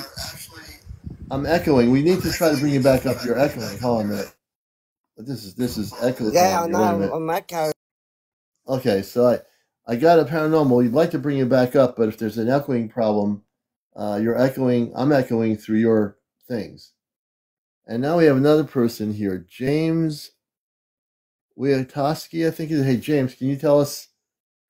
I'm echoing. We need to try to bring you back up. You're echoing. Hold on a minute. This is echoing. Yeah, I know. I'm echoing. Okay, so I got a Paranormal. You'd like to bring you back up, but if there's an echoing problem, you're echoing. I'm echoing through your things. And now we have another person here, James Wiatoski, I think. Hey, James, can you tell us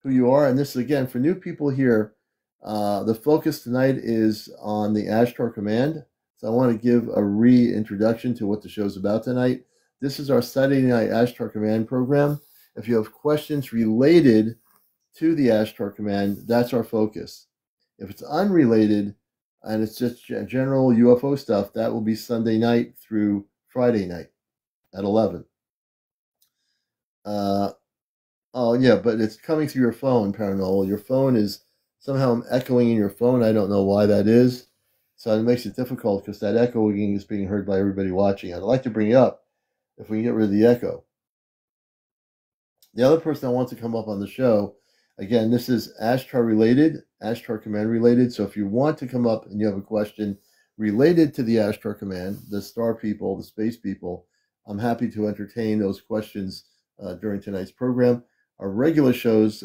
who you are? And this is, again, for new people here, the focus tonight is on the Ashtar Command. So I want to give a reintroduction to what the show's about tonight. This is our Saturday Night Ashtar Command program. If you have questions related to the Ashtar Command, that's our focus. If it's unrelated and it's just general UFO stuff, that will be Sunday night through Friday night at 11. Oh, yeah, but it's coming through your phone, Paranormal. Your phone is somehow echoing in your phone. I don't know why that is. So it makes it difficult because that echoing is being heard by everybody watching. I'd like to bring you up if we can get rid of the echo. The other person that wants to come up on the show, again, this is Ashtar related, Ashtar Command related. So if you want to come up and you have a question related to the Ashtar Command, the star people, the space people, I'm happy to entertain those questions during tonight's program. Our regular shows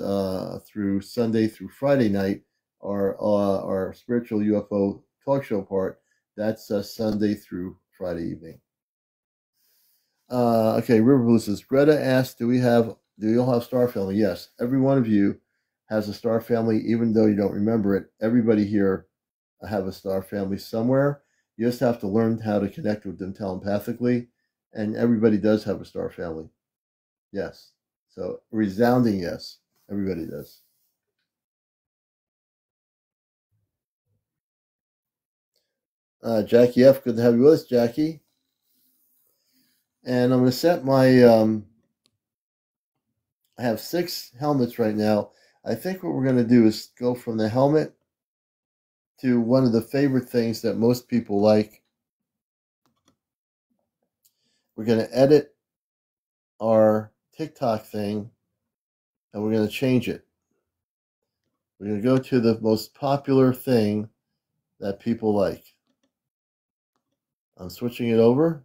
through Sunday through Friday night are our spiritual UFO talk show part. That's Sunday through Friday evening. Okay, River Blue says, Greta asked, do you all have star family? Yes, every one of you has a star family, even though you don't remember it. Everybody here have a star family somewhere. You just have to learn how to connect with them telepathically, and everybody does have a star family. Yes. So resounding yes. Everybody does. Jackie F., good to have you with us, Jackie. And I'm going to set my, I have 6 helmets right now. I think what we're going to do is go from the helmet to one of the favorite things that most people like. We're going to edit our TikTok thing, and we're going to change it. We're going to go to the most popular thing that people like. I'm switching it over,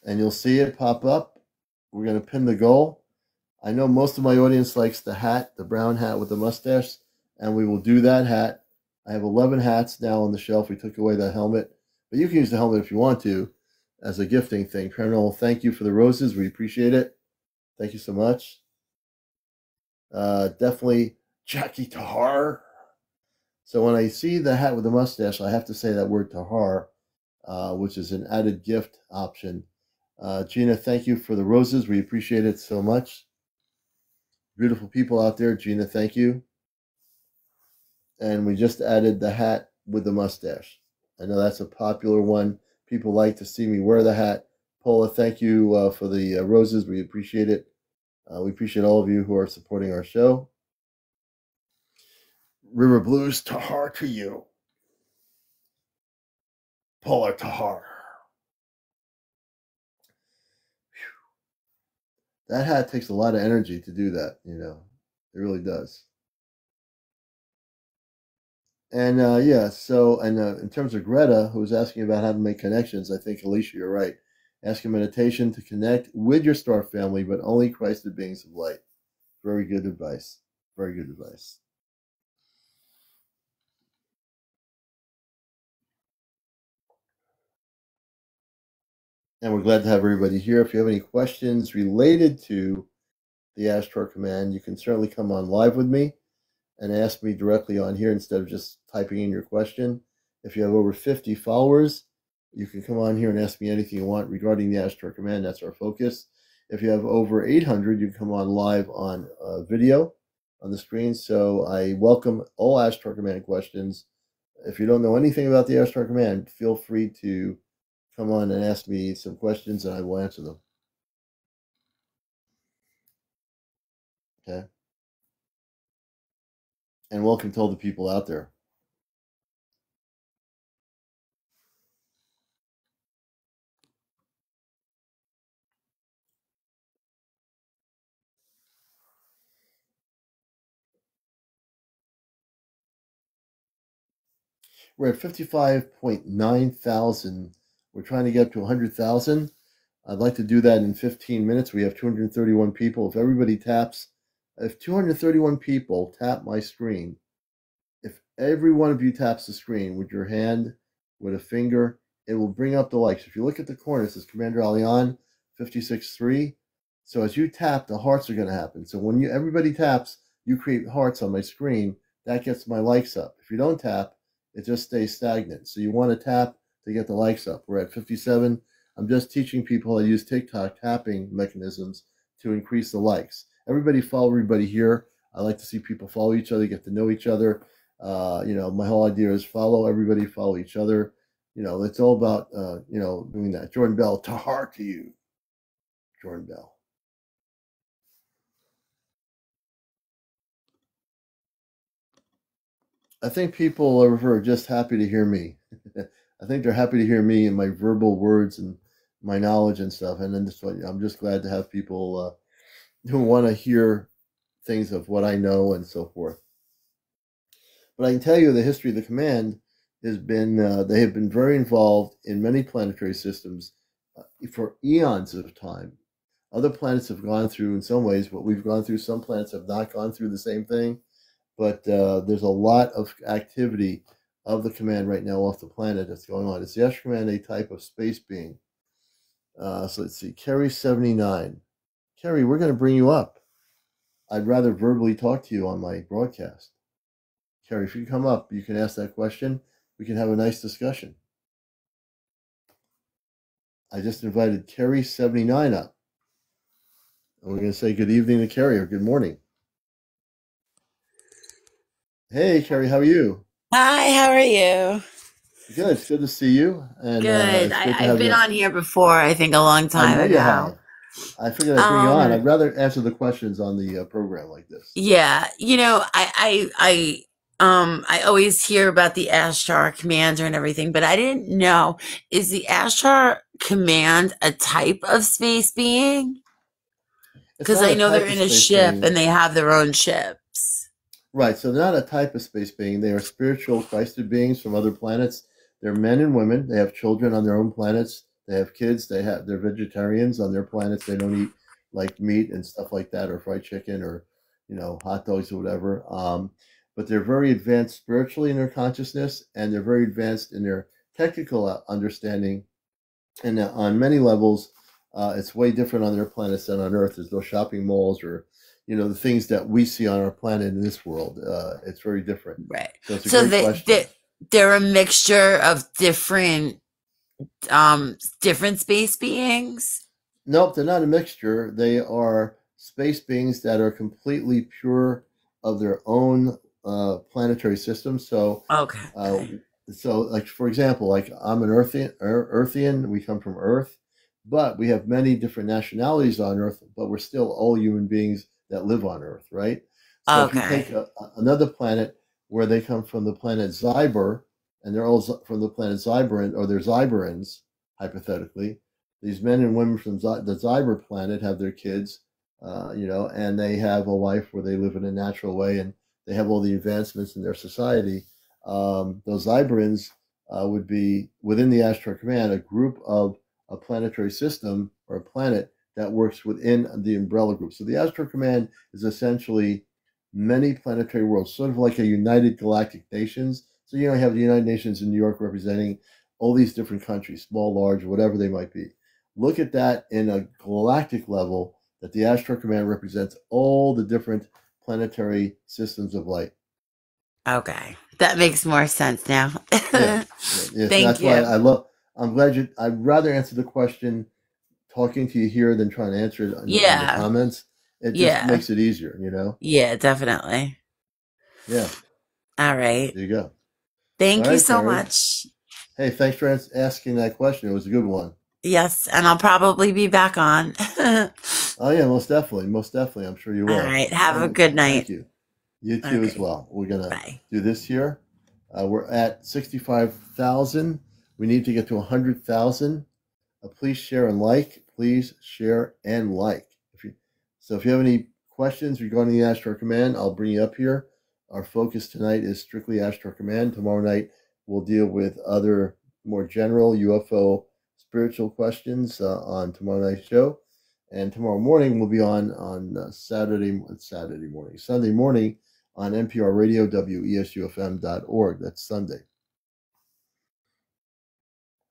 and you'll see it pop up. We're going to pin the goal. I know most of my audience likes the hat, the brown hat with the mustache, and we will do that hat. I have 11 hats now on the shelf. We took away the helmet, but you can use the helmet if you want to as a gifting thing. Paranormal, thank you for the roses. We appreciate it. Thank you so much. Definitely Jackie Tahar. So when I see the hat with the mustache, I have to say that word Tahar, which is an added gift option. Gina, thank you for the roses. We appreciate it so much. Beautiful people out there. Gina, thank you. And we just added the hat with the mustache. I know that's a popular one. People like to see me wear the hat. Paula, thank you for the roses. We appreciate it. We appreciate all of you who are supporting our show. River Blues, Tahar to you. Paula Tahar. Whew. That hat takes a lot of energy to do that, you know. It really does. And yeah, so, and in terms of Greta, who was asking about how to make connections, I think, Alicia, you're right. Ask a meditation to connect with your star family, but only Christed beings of light. Very good advice. Very good advice. And we're glad to have everybody here. If you have any questions related to the Ashtar command, you can certainly come on live with me and ask me directly on here instead of just typing in your question. If you have over 50 followers, you can come on here and ask me anything you want regarding the Ashtar command. That's our focus. If you have over 800, you can come on live on video on the screen. So I welcome all Ashtar command questions. If you don't know anything about the Ashtar command, feel free to come on and ask me some questions and I will answer them. Okay. And welcome to all the people out there. We're at 55.9 thousand. We're trying to get to 100,000. I'd like to do that in 15 minutes. We have 231 people. If everybody taps, if 231 people tap my screen, if every one of you taps the screen with your hand, with a finger, it will bring up the likes. If you look at the corner, it says Commander Alian 56.3. So as you tap, the hearts are going to happen. So when everybody taps, you create hearts on my screen. That gets my likes up. If you don't tap, it just stays stagnant. So you want to tap to get the likes up. We're at 57. I'm just teaching people how to use TikTok tapping mechanisms to increase the likes. Everybody follow everybody here. I like to see people follow each other, get to know each other. You know, my whole idea is follow everybody, follow each other. You know, it's all about, you know, doing that. Jordan Bell, Tahar to you. Jordan Bell. I think people are just happy to hear me. I think they're happy to hear me and my verbal words and my knowledge and stuff. And then I'm just glad to have people who want to hear things of what I know and so forth. But I can tell you the history of the command has been, they have been very involved in many planetary systems for eons of time. Other planets have gone through, in some ways, what we've gone through. Some planets have not gone through the same thing. But there's a lot of activity of the command right now off the planet that's going on. Is the Ashtar command a type of space being? So let's see. Kerry 79. Kerry, we're going to bring you up. I'd rather verbally talk to you on my broadcast. Kerry, if you come up, you can ask that question. We can have a nice discussion. I just invited Kerry 79 up. And we're going to say good evening to Carrie, or good morning. Hey, Carrie, how are you? Hi, how are you? Good. It's good to see you. And Good. it's good to I've have been you. on here before, I think a long I time know you ago. have. I figured I'd bring you on. Um, I'd rather answer the questions on the program like this. yeah, I always hear about the Ashtar commander and everything, but I didn't know, is the Ashtar command a type of space being? It's Because not I a know they're type of in a space ship being. and they have their own ships. Right. So they're not a type of space being. They are spiritual Christed beings from other planets. They're men and women. They have children on their own planets. They have kids. They're vegetarians on their planets. They don't eat like meat and stuff like that, or fried chicken, or hot dogs or whatever. But they're very advanced spiritually in their consciousness, and they're very advanced in their technical understanding. And on many levels, it's way different on their planets than on Earth. There's no shopping malls, or the things that we see on our planet in this world. It's very different. Right. So it's a So great question. they're a mixture of different space beings? Nope, they're not a mixture. They are space beings that are completely pure of their own planetary system. So, Okay. like for example, like I'm an Earthian. We come from Earth, but we have many different nationalities on Earth. But we're still all human beings that live on Earth, right? So if you take Okay. another planet where they come from the planet Zyber, and they're all from the planet Zyberan, or they're Zyberans, hypothetically. These men and women from the Zyber planet have their kids, and they have a life where they live in a natural way, and they have all the advancements in their society. Those Zyberans would be within the Ashtar Command, a group of a planetary system or a planet that works within the umbrella group. So the Ashtar Command is essentially many planetary worlds, sort of like a United Galactic Nations. So you have the United Nations in New York representing all these different countries, small, large, whatever they might be. Look at that in a galactic level, that the Ashtar Command represents all the different planetary systems of light. Okay. That makes more sense now. Yeah. Thank That's why you. I'm glad I'd rather answer the question talking to you here than trying to answer it on the Yeah. comments. It just Yeah. makes it easier, Yeah, definitely. Yeah. All right. There you go. All Thank you right, so Carrie. much. Hey, thanks for asking that question. It was a good one. Yes, and I'll probably be back on. Oh yeah, most definitely, most definitely. I'm sure you All will. right. Have a good Thank night. you. You All too as right. well. We're gonna Bye. do this here. We're at 65,000. We need to get to 100,000. Please share and like. Please share and like. If you have any questions regarding the Ashtar Command, I'll bring you up here. Our focus tonight is strictly Ashtar Command. Tomorrow night we'll deal with other more general UFO spiritual questions on tomorrow night's show. And tomorrow morning we'll be on Sunday morning on NPR Radio, WESUFM.org. That's Sunday.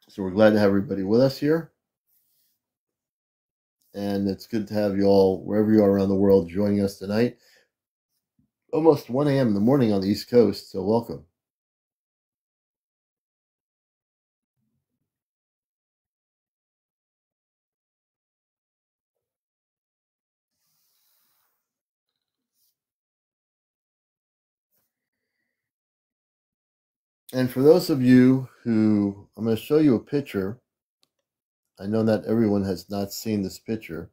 So we're glad to have everybody with us here. And it's good to have you all, wherever you are around the world, joining us tonight. Almost 1 a.m. in the morning on the East Coast, so welcome. And for those of you who, I'm going to show you a picture. I know that everyone has not seen this picture,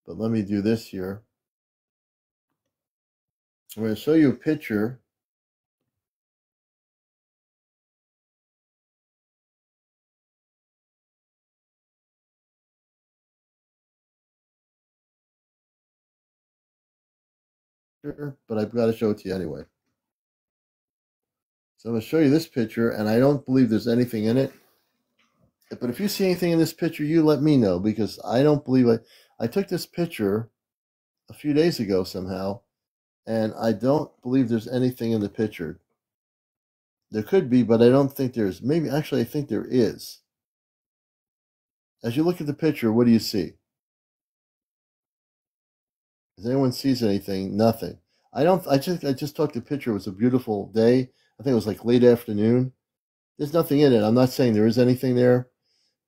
but let me do this here. I'm going to show you a picture. But I've got to show it to you anyway. So I'm going to show you this picture, and I don't believe there's anything in it. But if you see anything in this picture, you let me know, because I don't believe I took this picture a few days ago somehow, and I don't believe there's anything in the picture. There could be, but I don't think there's. Maybe, actually, I think there is. As you look at the picture, what do you see? If anyone sees anything, nothing. I don't. I just took the picture. It was a beautiful day. I think it was like late afternoon. There's nothing in it. I'm not saying there is anything there,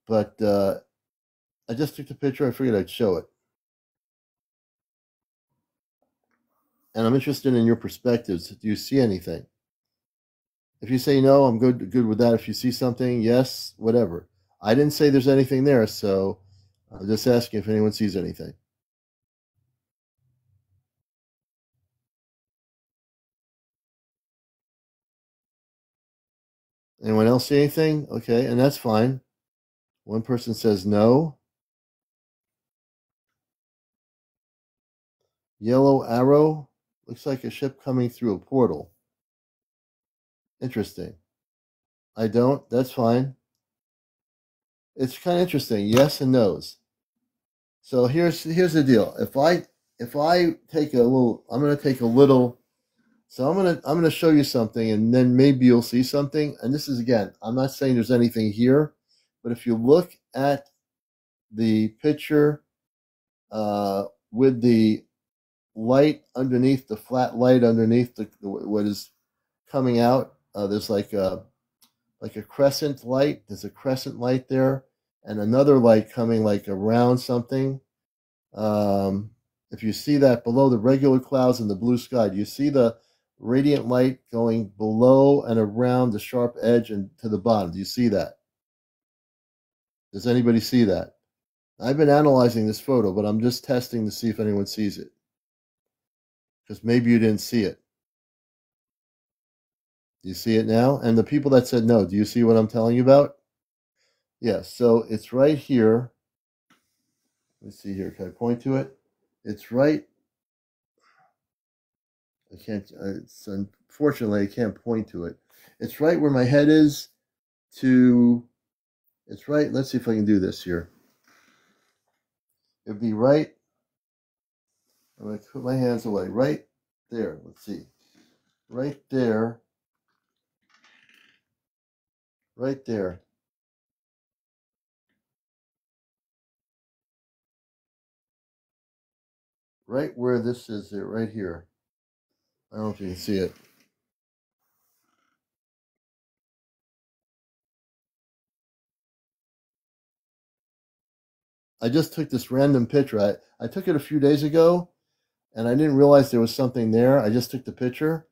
but I just took the picture. I figured I'd show it. And I'm interested in your perspectives. Do you see anything? If you say no, I'm good with that. If you see something, yes, whatever. I didn't say there's anything there, so I'm just asking if anyone sees anything. Anyone else see anything? Okay, and that's fine. One person says no. Yellow arrow. Looks like a ship coming through a portal. Interesting. I don't. That's fine. It's kind of interesting. Yes and no's. So here's the deal. If I take a little, I'm going to take a little. So I'm gonna show you something, and then maybe you'll see something. And this is, again, I'm not saying there's anything here, but if you look at the picture with the light underneath, the flat light underneath what is coming out, there's like a crescent light. There's a crescent light there, and another light coming like around something. If you see that below the regular clouds and the blue sky, do you see the radiant light going below and around the sharp edge and to the bottom? Do you see that? Does anybody see that? I've been analyzing this photo, but I'm just testing to see if anyone sees it, because maybe you didn't see it. Do you see it now? And the people that said no, do you see what I'm telling you about? Yes, so it's right here. Let's see here. Can I point to it? It's right. I can't. It's unfortunately I can't point to it. It's right where my head is. It's right. Let's see if I can do this here. It'd be right. I'm going to put my hands away. Right there. Let's see. Right there. Right there. Right where this is, right here. I don't know if you can see it. I just took this random picture. I took it a few days ago, and I didn't realize there was something there. I just took the picture.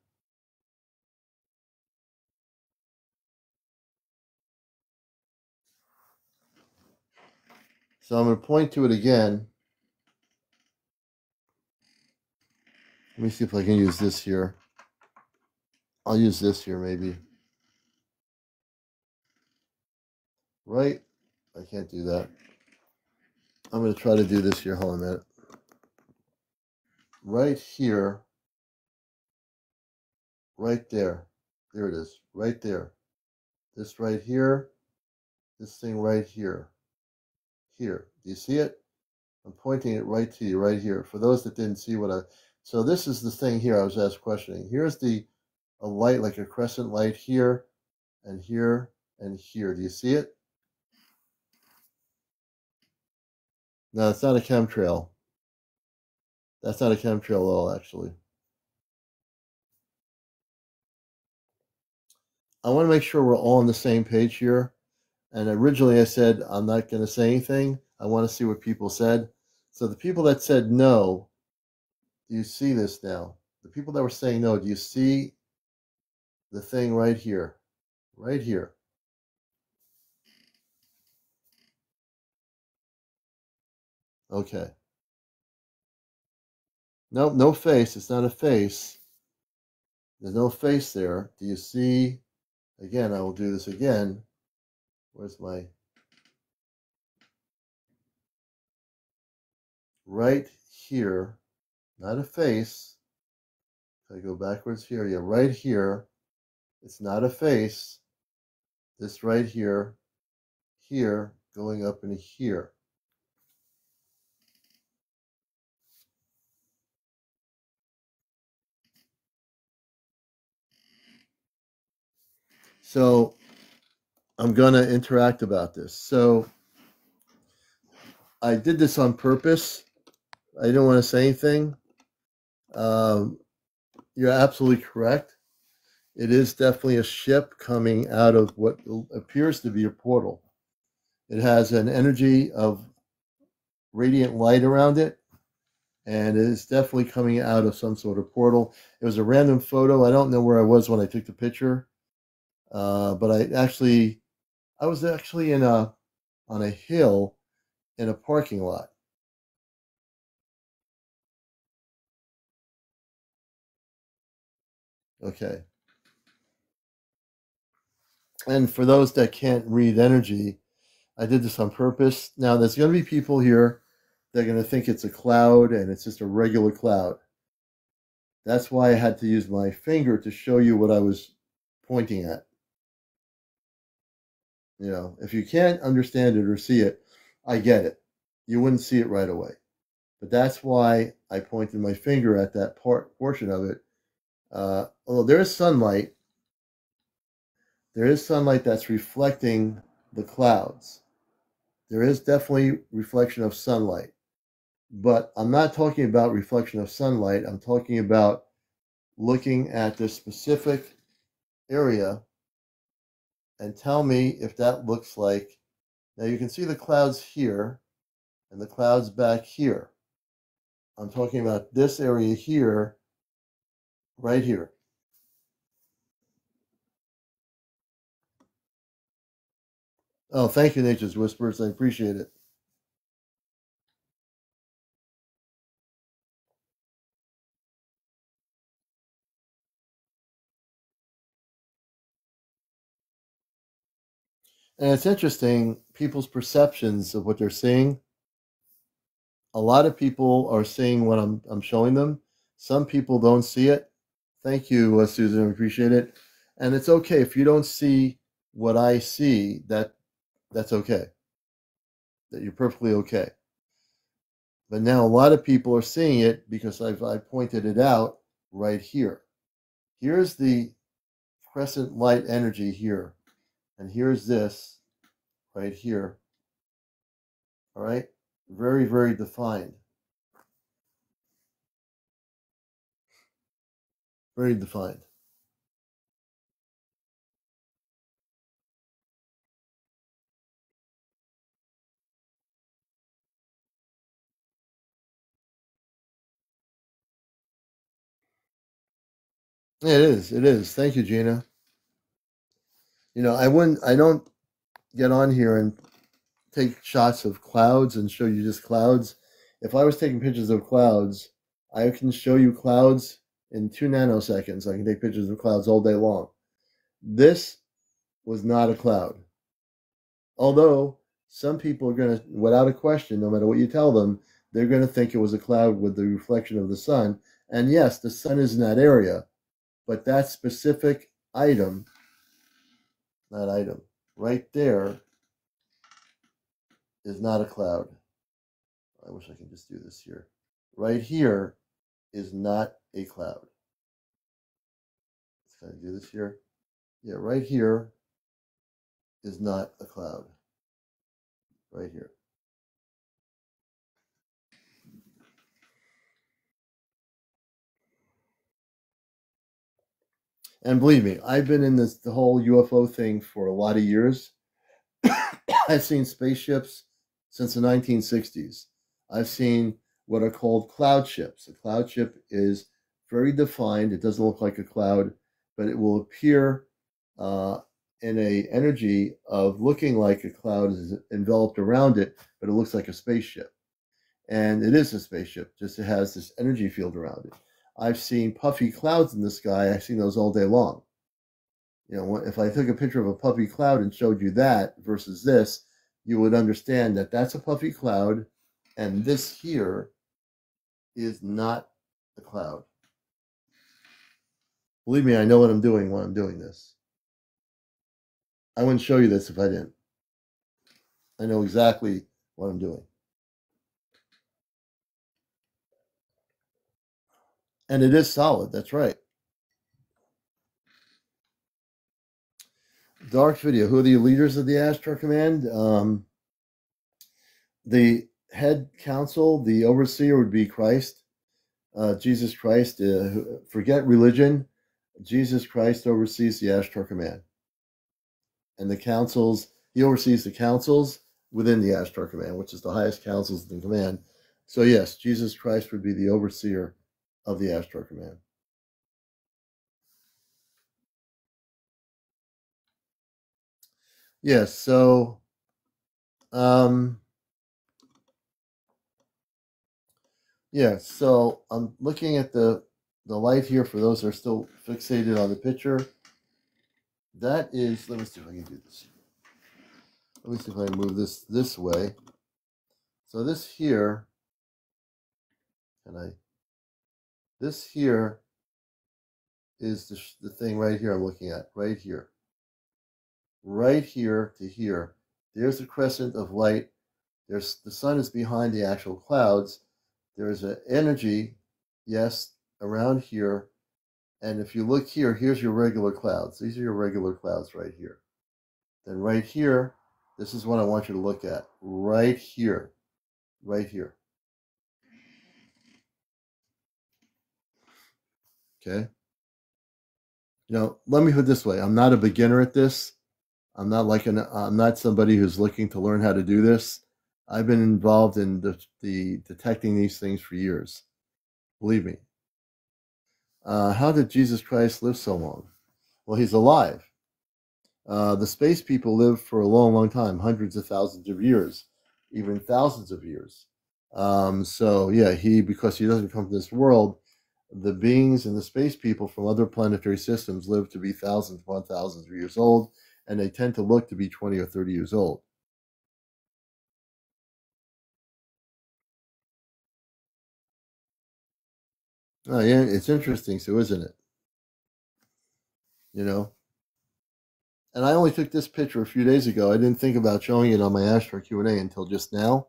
So I'm going to point to it again. Let me see if I can use this here. I'll use this here maybe. Right? I can't do that. I'm going to try to do this here. Hold on a minute. Right here. Right there. There it is. Right there. This right here. This thing right here. Here. Do you see it? I'm pointing it right to you right here. For those that didn't see what I... So this is the thing here I was asked questioning. Here's a light, like a crescent light here, and here, and here. Do you see it? No, it's not a chemtrail. That's not a chemtrail at all, actually. I want to make sure we're all on the same page here. And originally I said I'm not going to say anything. I want to see what people said. So the people that said no, do you see this now? The people that were saying no, do you see the thing right here? Right here. Okay. Nope, no face. It's not a face. There's no face there. Do you see? Again, I will do this again. Where's my... Right here. Not a face. If I go backwards here, yeah, right here. It's not a face. This right here. Here, going up into here. So I'm going to interact about this. So I did this on purpose. I didn't want to say anything. You're absolutely correct. It is definitely a ship coming out of what appears to be a portal. It has an energy of radiant light around it, and it is definitely coming out of some sort of portal. It was a random photo. I don't know where I was when I took the picture, but I was actually on a hill in a parking lot. Okay. And for those that can't read energy, I did this on purpose. Now, there's going to be people here that are going to think it's a cloud and it's just a regular cloud. That's why I had to use my finger to show you what I was pointing at. You know, if you can't understand it or see it, I get it. You wouldn't see it right away. But that's why I pointed my finger at that portion of it. Although there is sunlight that's reflecting the clouds. There is definitely reflection of sunlight. But I'm not talking about reflection of sunlight. I'm talking about looking at this specific area and tell me if that looks like. Now you can see the clouds here and the clouds back here. I'm talking about this area here, right here. Oh, thank you, Nature's Whispers. I appreciate it. And it's interesting, people's perceptions of what they're seeing. A lot of people are seeing what I'm showing them. Some people don't see it. Thank you, Susan. I appreciate it. And it's okay if you don't see what I see. That's okay. That you're perfectly okay. But now a lot of people are seeing it because I pointed it out right here. Here's the crescent light energy here, and here's this right here. All right, very, very defined. Very defined. Yeah, it is. It is. Thank you, Gina. You know, I don't get on here and take shots of clouds and show you just clouds. If I was taking pictures of clouds, I can show you clouds in 2 nanoseconds. I can take pictures of clouds all day long. This was not a cloud. Although some people are going to, without a question, no matter what you tell them, they're going to think it was a cloud with the reflection of the sun. And yes, the sun is in that area, but that specific item, that item right there, is not a cloud. I wish I could just do this here. Right here is not a cloud. Can I do this here? Yeah, right here is not a cloud. Right here. And believe me, I've been in the whole UFO thing for a lot of years. I've seen spaceships since the 1960s. I've seen what are called cloud ships. A cloud ship is very defined. It doesn't look like a cloud, but it will appear in a energy of looking like a cloud is enveloped around it, but it looks like a spaceship. And it is a spaceship, just it has this energy field around it. I've seen puffy clouds in the sky. I've seen those all day long. You know, if I took a picture of a puffy cloud and showed you that versus this, you would understand that that's a puffy cloud, and this here is not a cloud. Believe me, I know what I'm doing when I'm doing this. I wouldn't show you this if I didn't. I know exactly what I'm doing. And it is solid, that's right. Dark video. Who are the leaders of the Ashtar Command? The head council, the overseer would be Christ, Jesus Christ. Forget religion. Jesus Christ oversees the Ashtar Command. And the councils, he oversees the councils within the Ashtar Command, which is the highest councils in the command. So yes, Jesus Christ would be the overseer of the Ashtar Command. Yes, so so I'm looking at the light here for those that are still fixated on the picture. That is, let me see if I can do this. Let me see if I can move this way. So this here, this here is the thing right here I'm looking at, right here. Right here to here. There's a crescent of light. The sun is behind the actual clouds. There's an energy, yes, around here. And if you look here, here's your regular clouds. These are your regular clouds right here. Then right here, this is what I want you to look at. Right here. Right here. Okay? Let me put it this way. I'm not a beginner at this. I'm not somebody who's looking to learn how to do this. I've been involved in the detecting these things for years. Believe me. How did Jesus Christ live so long? Well, he's alive. The space people lived for a long, long time, hundreds of thousands of years, even thousands of years. So yeah, because he doesn't come from this world, the beings and the space people from other planetary systems live to be thousands upon thousands of years old, and they tend to look to be 20 or 30 years old. Oh yeah, it's interesting, so isn't it? And I only took this picture a few days ago. I didn't think about showing it on my Ashtar Q&A until just now.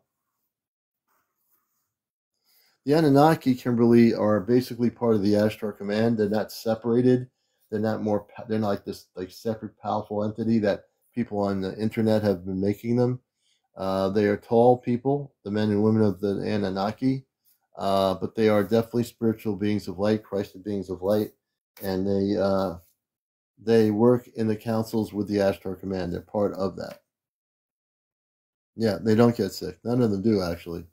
The Anunnaki, Kimberly, are basically part of the Ashtar Command. They're not separated. They're not like this separate powerful entity that people on the internet have been making them. They are tall people, the men and women of the Anunnaki, but they are definitely spiritual beings of light, Christed beings of light, and they work in the councils with the Ashtar Command. They're part of that. Yeah, they don't get sick. None of them do, actually.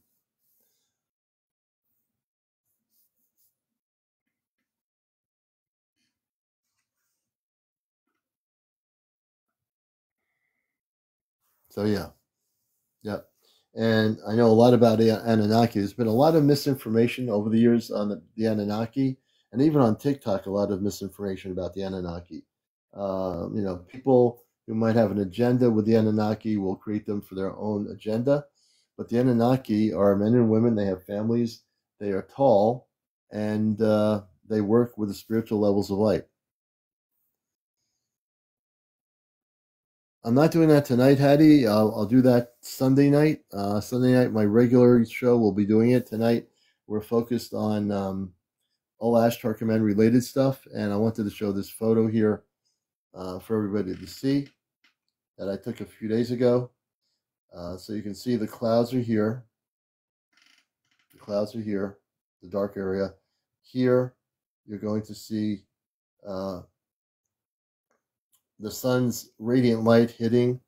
So yeah. And I know a lot about the Anunnaki. There's been a lot of misinformation over the years on the Anunnaki, and even on TikTok, a lot of misinformation about the Anunnaki. People who might have an agenda with the Anunnaki will create them for their own agenda. But the Anunnaki are men and women. They have families. They are tall, and they work with the spiritual levels of light. I'm not doing that tonight, Hattie. I'll do that Sunday night. Sunday night, my regular show, will be doing it. Tonight, we're focused on all Ashtar Command related stuff, and I wanted to show this photo here for everybody to see that I took a few days ago. So you can see the clouds are here. The clouds are here, the dark area. Here, you're going to see the sun's radiant light hitting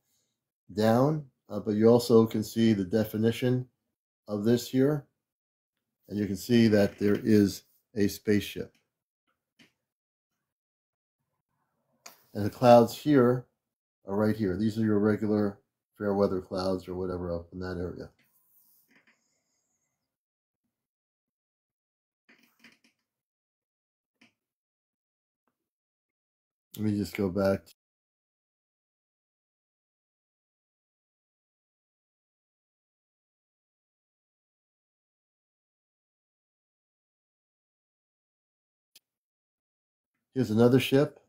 down, but you also can see the definition of this here, and you can see that there is a spaceship. And the clouds here are right here. These are your regular fair weather clouds or whatever up in that area. Let me just go back. Here's another ship.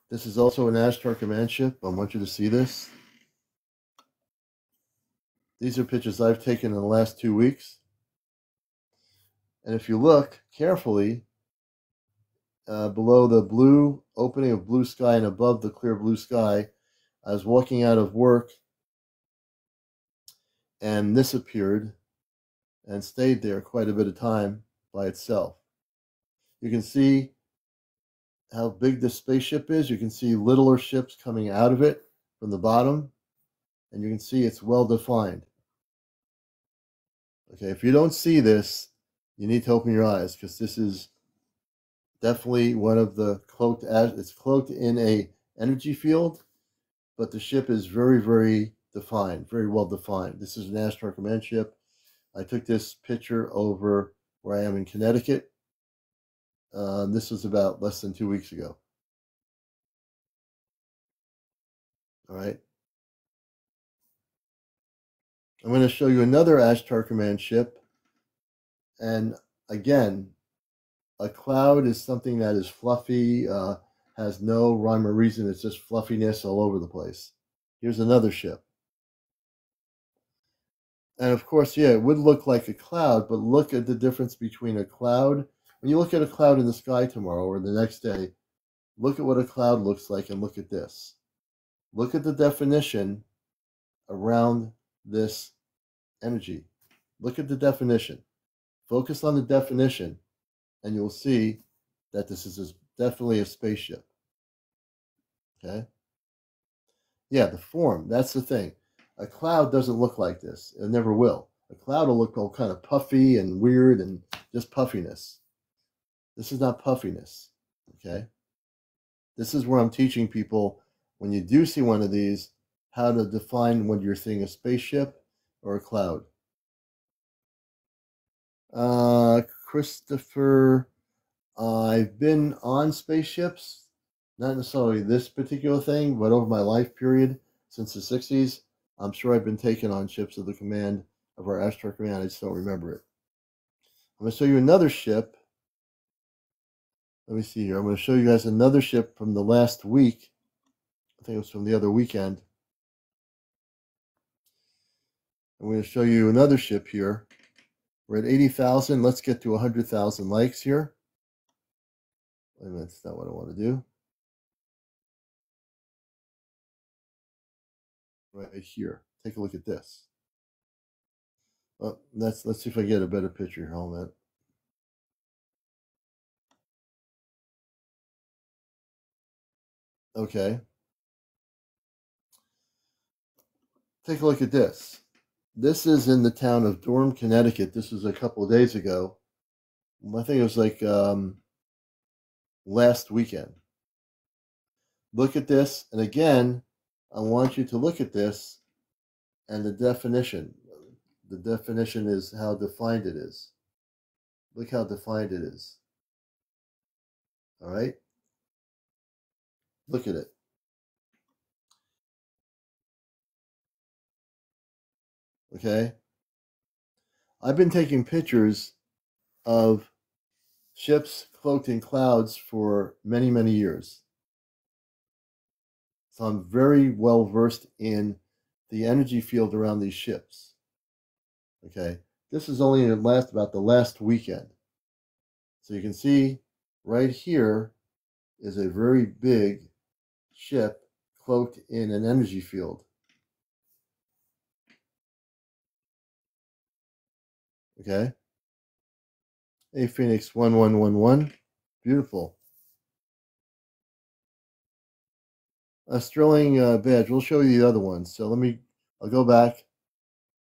This is also an Ashtar Command ship. I want you to see this. These are pictures I've taken in the last 2 weeks. And if you look carefully, below the blue opening of blue sky and above the clear blue sky, I was walking out of work and this appeared and stayed there quite a bit of time by itself. You can see how big this spaceship is. You can see littler ships coming out of it from the bottom, and you can see it's well defined. Okay, if you don't see this, you need to open your eyes, because this is definitely one of the cloaked. It's cloaked in a energy field, but the ship is very, very defined, very well defined. This is an Ashtar Command ship. I took this picture over where I am in Connecticut. This was about less than 2 weeks ago. All right. I'm going to show you another Ashtar Command ship. And again, a cloud is something that is fluffy, has no rhyme or reason. It's just fluffiness all over the place. Here's another ship. And of course, yeah, it would look like a cloud, but look at the difference between a cloud. When you look at a cloud in the sky tomorrow or the next day, look at what a cloud looks like and look at this. Look at the definition around this energy. Look at the definition. Focus on the definition, and you'll see that this is definitely a spaceship. Okay? Yeah, the form, that's the thing. A cloud doesn't look like this. It never will. A cloud will look all kind of puffy and weird and just puffiness. This is not puffiness. Okay? This is where I'm teaching people, when you do see one of these, how to define whether you're seeing a spaceship or a cloud. Christopher, I've been on spaceships, not necessarily this particular thing, but over my life period since the 60s, I'm sure I've been taken on ships of the command of our Ashtar Command. I just don't remember it. I'm going to show you another ship. Let me see here. I'm going to show you guys another ship from the last week. I think it was from the other weekend. I'm going to show you another ship here. We're at 80,000. Let's get to 100,000 likes here. Wait a minute, that's not what I want to do. Right here. Take a look at this. Well, let's see if I get a better picture here. Hold on. Okay. Take a look at this. This is in the town of Durham, Connecticut. This was a couple of days ago. I think it was like last weekend. Look at this. And again, I want you to look at this and the definition. The definition is how defined it is. Look how defined it is. All right? Look at it. Okay? I've been taking pictures of ships cloaked in clouds for many, many years. So I'm very well versed in the energy field around these ships. Okay? This is only about the last weekend. So you can see right here is a very big ship cloaked in an energy field. Okay? Hey, Phoenix 1111. Beautiful. A Sterling badge. We'll show you the other ones. So I'll go back.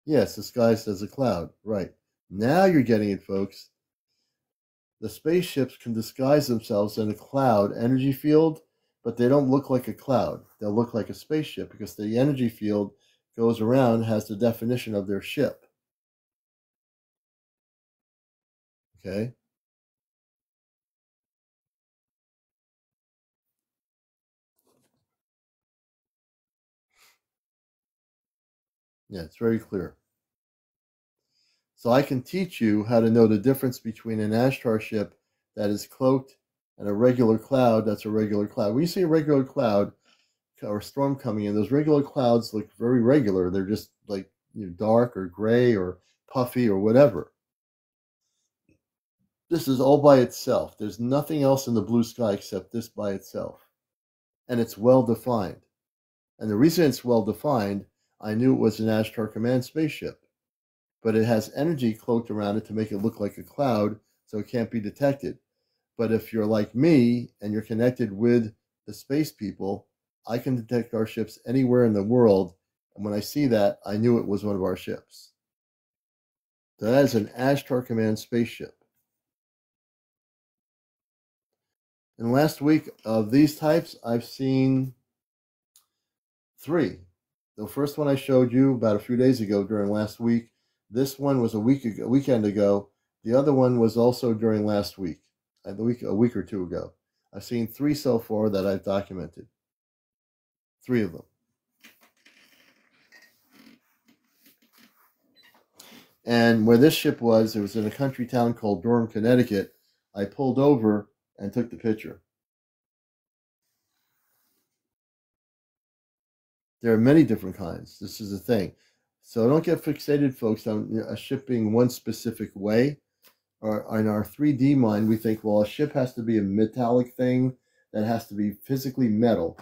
Yes, the sky says a cloud. Right. Now you're getting it, folks. The spaceships can disguise themselves in a cloud energy field, but they don't look like a cloud. They'll look like a spaceship because the energy field goes around, has the definition of their ship. Okay? Yeah, it's very clear. So I can teach you how to know the difference between an Ashtar ship that is cloaked and a regular cloud that's a regular cloud. When you see a regular cloud or storm coming in, those regular clouds look very regular. They're just like dark or gray or puffy or whatever. This is all by itself. There's nothing else in the blue sky except this by itself. And it's well defined. And the reason it's well defined, I knew it was an Ashtar Command spaceship. But it has energy cloaked around it to make it look like a cloud, so it can't be detected. But if you're like me and you're connected with the space people, I can detect our ships anywhere in the world. And when I see that, I knew it was one of our ships. So that is an Ashtar Command spaceship. And last week of these types, I've seen 3. The first one I showed you about a few days ago during last week. This one was a weekend ago. The other one was also during last week, a week or 2 ago. I've seen 3 so far that I've documented. 3 of them. And where this ship was, it was in a country town called Durham, Connecticut. I pulled over and took the picture. There are many different kinds. This is the thing. So don't get fixated, folks, on a ship being one specific way. Or in our 3D mind, we think, well, a ship has to be a metallic thing that has to be physically metal.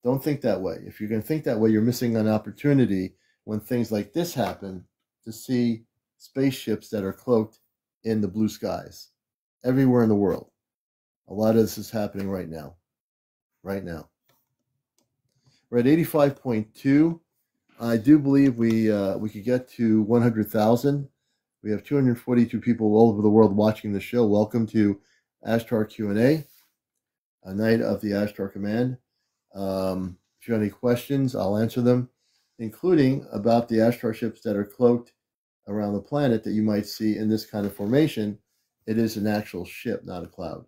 Don't think that way. If you're going to think that way, you're missing an opportunity when things like this happen to see spaceships that are cloaked in the blue skies everywhere in the world. A lot of this is happening right now. Right now. We're at 85.2. I do believe we could get to 100,000. We have 242 people all over the world watching the show. Welcome to Ashtar Q&A, a night of the Ashtar Command. If you have any questions, I'll answer them, including about the Ashtar ships that are cloaked around the planet that you might see in this kind of formation. It is an actual ship, not a cloud.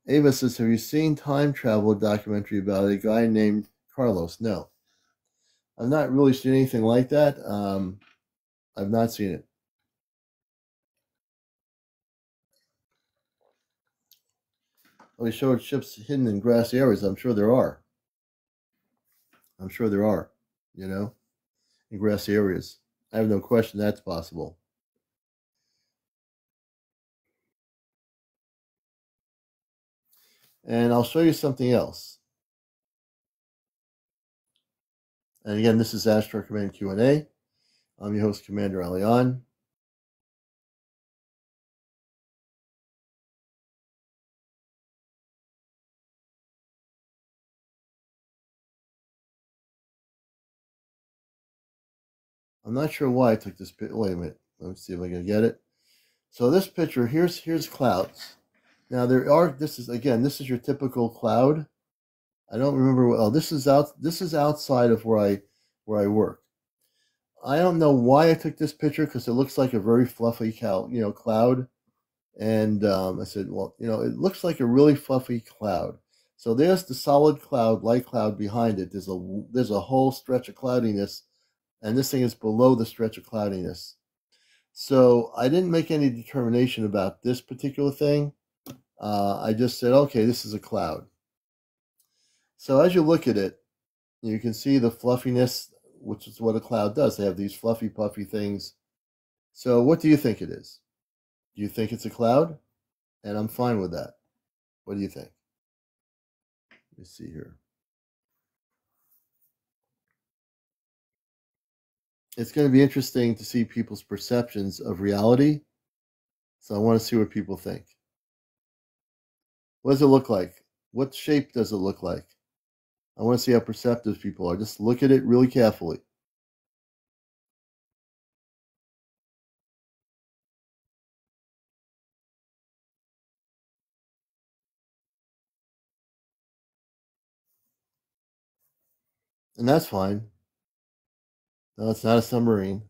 Ava says, have you seen time travel documentary about a guy named Carlos? No. I've not really seen anything like that. I've not seen it. We showed ships hidden in grassy areas. I'm sure there are. I'm sure there are, you know, in grassy areas. I have no question that's possible. And I'll show you something else. And again, this is Ashtar Command Q&A. I'm your host, Commander Alian. I'm not sure why I took this picture. Wait a minute. Let me see if I can get it. So this picture, here's clouds. Now this is your typical cloud. I don't remember. Oh, this is outside of where I work. I don't know why I took this picture because it looks like a very fluffy cloud. And I said, well, it looks like a really fluffy cloud. So there's the solid cloud, light cloud behind it. There's a whole stretch of cloudiness, and this thing is below the stretch of cloudiness. So I didn't make any determination about this particular thing. I just said, okay, this is a cloud. So as you look at it, you can see the fluffiness, which is what a cloud does. They have these fluffy, puffy things. So what do you think it is? Do you think it's a cloud? And I'm fine with that. What do you think? Let me see here. It's going to be interesting to see people's perceptions of reality. So I want to see what people think. What does it look like? What shape does it look like? I want to see how perceptive people are. Just look at it really carefully. And that's fine. No, it's not a submarine.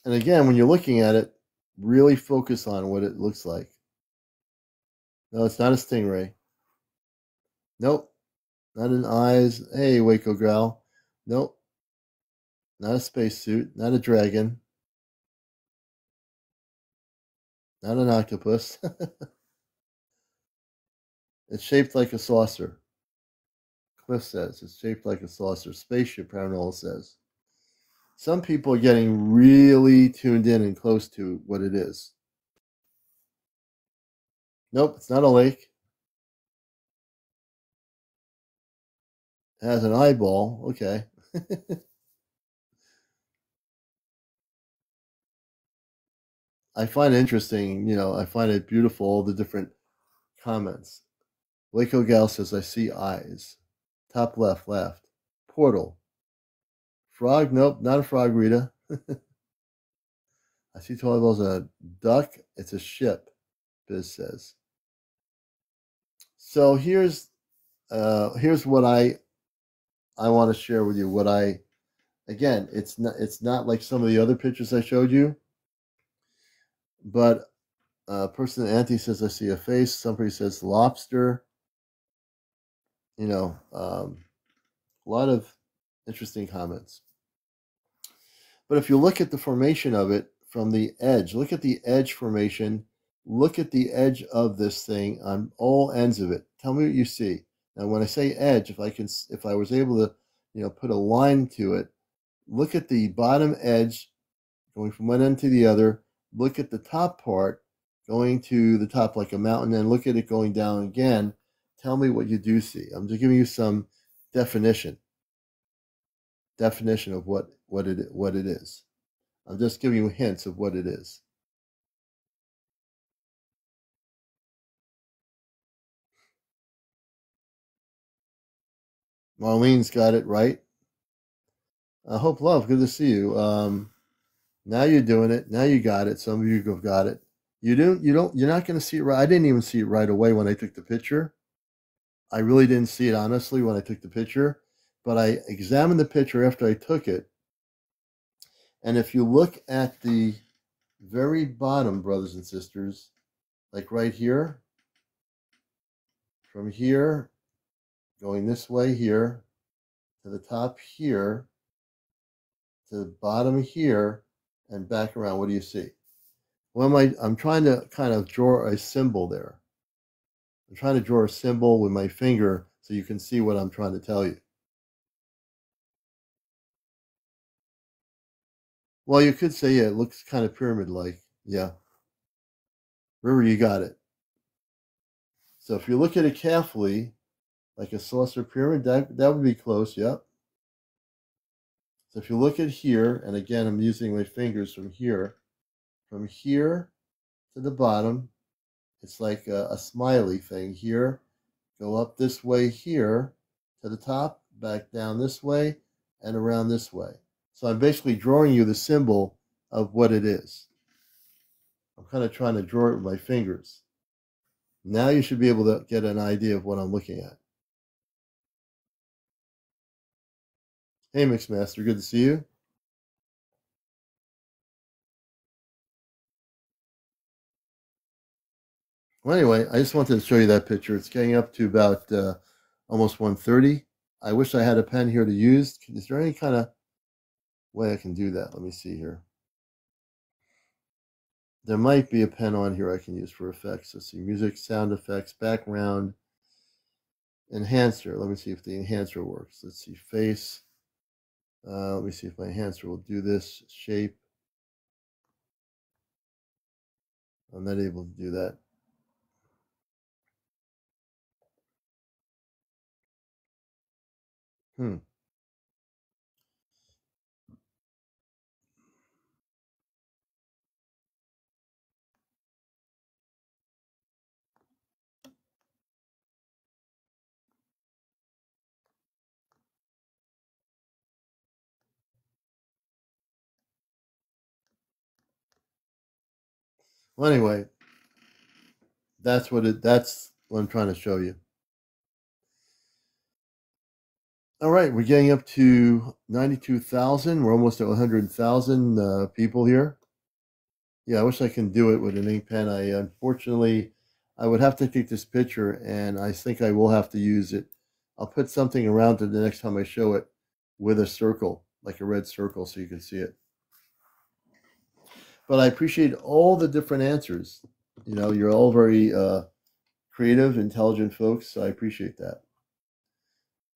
And again, when you're looking at it, really focus on what it looks like. No, it's not a stingray. Nope. Not an eyes. Hey, Waco Growl. Nope. Not a spacesuit. Not a dragon. Not an octopus. It's shaped like a saucer. Cliff says it's shaped like a saucer. Spaceship Paranormal says. Some people are getting really tuned in and close to what it is. Nope, it's not a lake. It has an eyeball. Okay. I find it interesting, I find it beautiful, all the different comments. Waco Gal says, I see eyes. Top left, left. Portal. Frog, nope, not a frog, Rita. I see toilet bowls and a duck. It's a ship, Biz says. So here's what I want to share with you. Again, it's not like some of the other pictures I showed you, but person Auntie says, I see a face. Somebody says lobster. A lot of interesting comments. But if you look at the formation of it from the edge, look at the edge formation, look at the edge of this thing on all ends of it. Tell me what you see. Now, when I say edge, if I was able to, put a line to it, look at the bottom edge going from one end to the other. Look at the top part going to the top like a mountain, and look at it going down again. Tell me what you do see. I'm just giving you some definition of what it is. I'm just giving you hints of what it is. Marlene's got it right. Hope Love, good to see you. Now you're doing it. Now you got it. Some of you have got it. You're not going to see it right. I didn't even see it right away when I took the picture. I really didn't see it honestly when I took the picture, but I examined the picture after I took it. And if you look at the very bottom, brothers and sisters, like right here, from here, going this way here, to the top here, to the bottom here, and back around, what do you see? Well, I'm trying to kind of draw a symbol there. I'm trying to draw a symbol with my finger so you can see what I'm trying to tell you. Well, you could say, yeah, it looks kind of pyramid-like. Yeah. River, you got it. So if you look at it carefully, like a saucer pyramid, that would be close, yep. So if you look at here, and again, I'm using my fingers from here to the bottom, it's like a smiley thing here. Go up this way here to the top, back down this way, and around this way. So I'm basically drawing you the symbol of what it is. I'm kind of trying to draw it with my fingers. Now you should be able to get an idea of what I'm looking at. Hey, Mixmaster, good to see you. Well, anyway, I just wanted to show you that picture. It's getting up to about almost 1:30. I wish I had a pen here to use. Is there any kind of way I can do that? Let me see here. There might be a pen on here I can use for effects. Let's see, music, sound effects, background, enhancer. Let me see if the enhancer works. Let's see, face. Let me see if my enhancer will do this. Shape. I'm not able to do that. Well, anyway, that's what I'm trying to show you. All right, we're getting up to 92,000. We're almost at 100,000 people here. Yeah, I wish I can do it with an ink pen. Unfortunately, I would have to take this picture, and I think I will have to use it. I'll put something around it the next time I show it with a circle, like a red circle, so you can see it. But I appreciate all the different answers. You're all very creative, intelligent folks, so I appreciate that.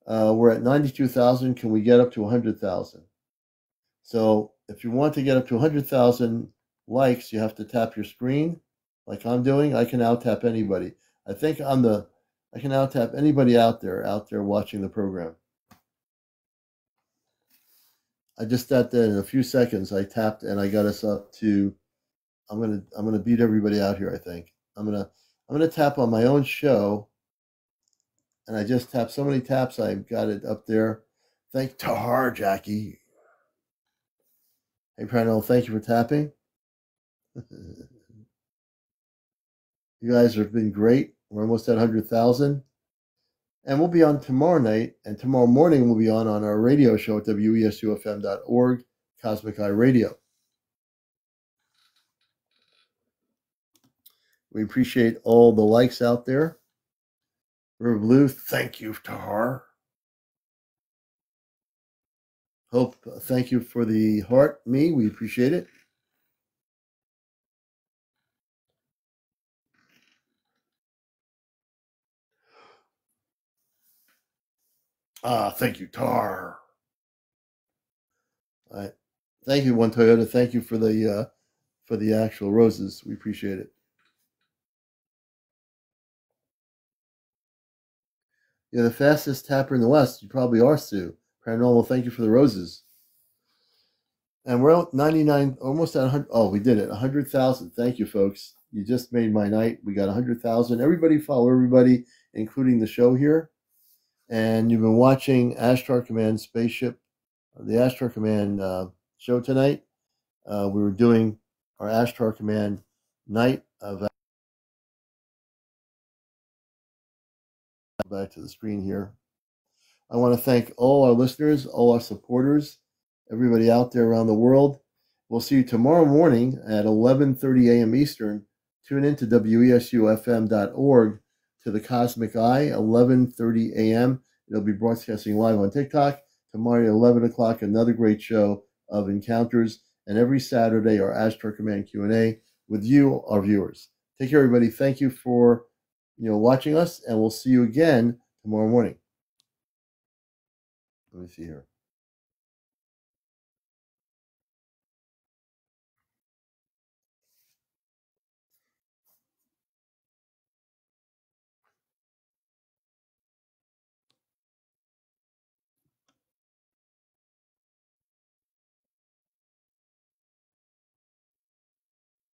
We're at 92,000. Can we get up to 100,000? So if you want to get up to 100,000 likes, you have to tap your screen like I'm doing. I can now tap anybody. I think I can now tap anybody out there watching the program. I just tapped that in a few seconds. I tapped and I got us up to I'm gonna beat everybody out here. I think I'm gonna tap on my own show, and I just tapped so many taps. I've got it up there. Thank Tahar, Jackie. Hey, Pranel, thank you for tapping. You guys have been great. We're almost at 100,000. And we'll be on tomorrow night, and tomorrow morning we'll be on our radio show at wesufm.org, Cosmic Eye Radio. We appreciate all the likes out there. River Blue, thank you, Tahar. Hope, thank you for the heart, me. We appreciate it. Thank you, Tar. All right. Thank you, One Toyota. Thank you for the actual roses. We appreciate it. You're the fastest tapper in the West. You probably are, Sue. Paranormal, thank you for the roses. And we're at 99, almost at 100. Oh, we did it. 100,000. Thank you, folks. You just made my night. We got 100,000. Everybody follow everybody, including the show here. And you've been watching Ashtar Command Spaceship, the Ashtar Command show tonight. We were doing our Ashtar Command night of. Back to the screen here. I want to thank all our listeners, all our supporters, everybody out there around the world. We'll see you tomorrow morning at 11:30 a.m. Eastern. Tune in to wesufm.org to the Cosmic Eye, 11:30 a.m. It'll be broadcasting live on TikTok. Tomorrow at 11 o'clock, another great show of encounters. And every Saturday, our Ashtar Command Q&A with you, our viewers. Take care, everybody. Thank you for watching us, and we'll see you again tomorrow morning. Let me see here.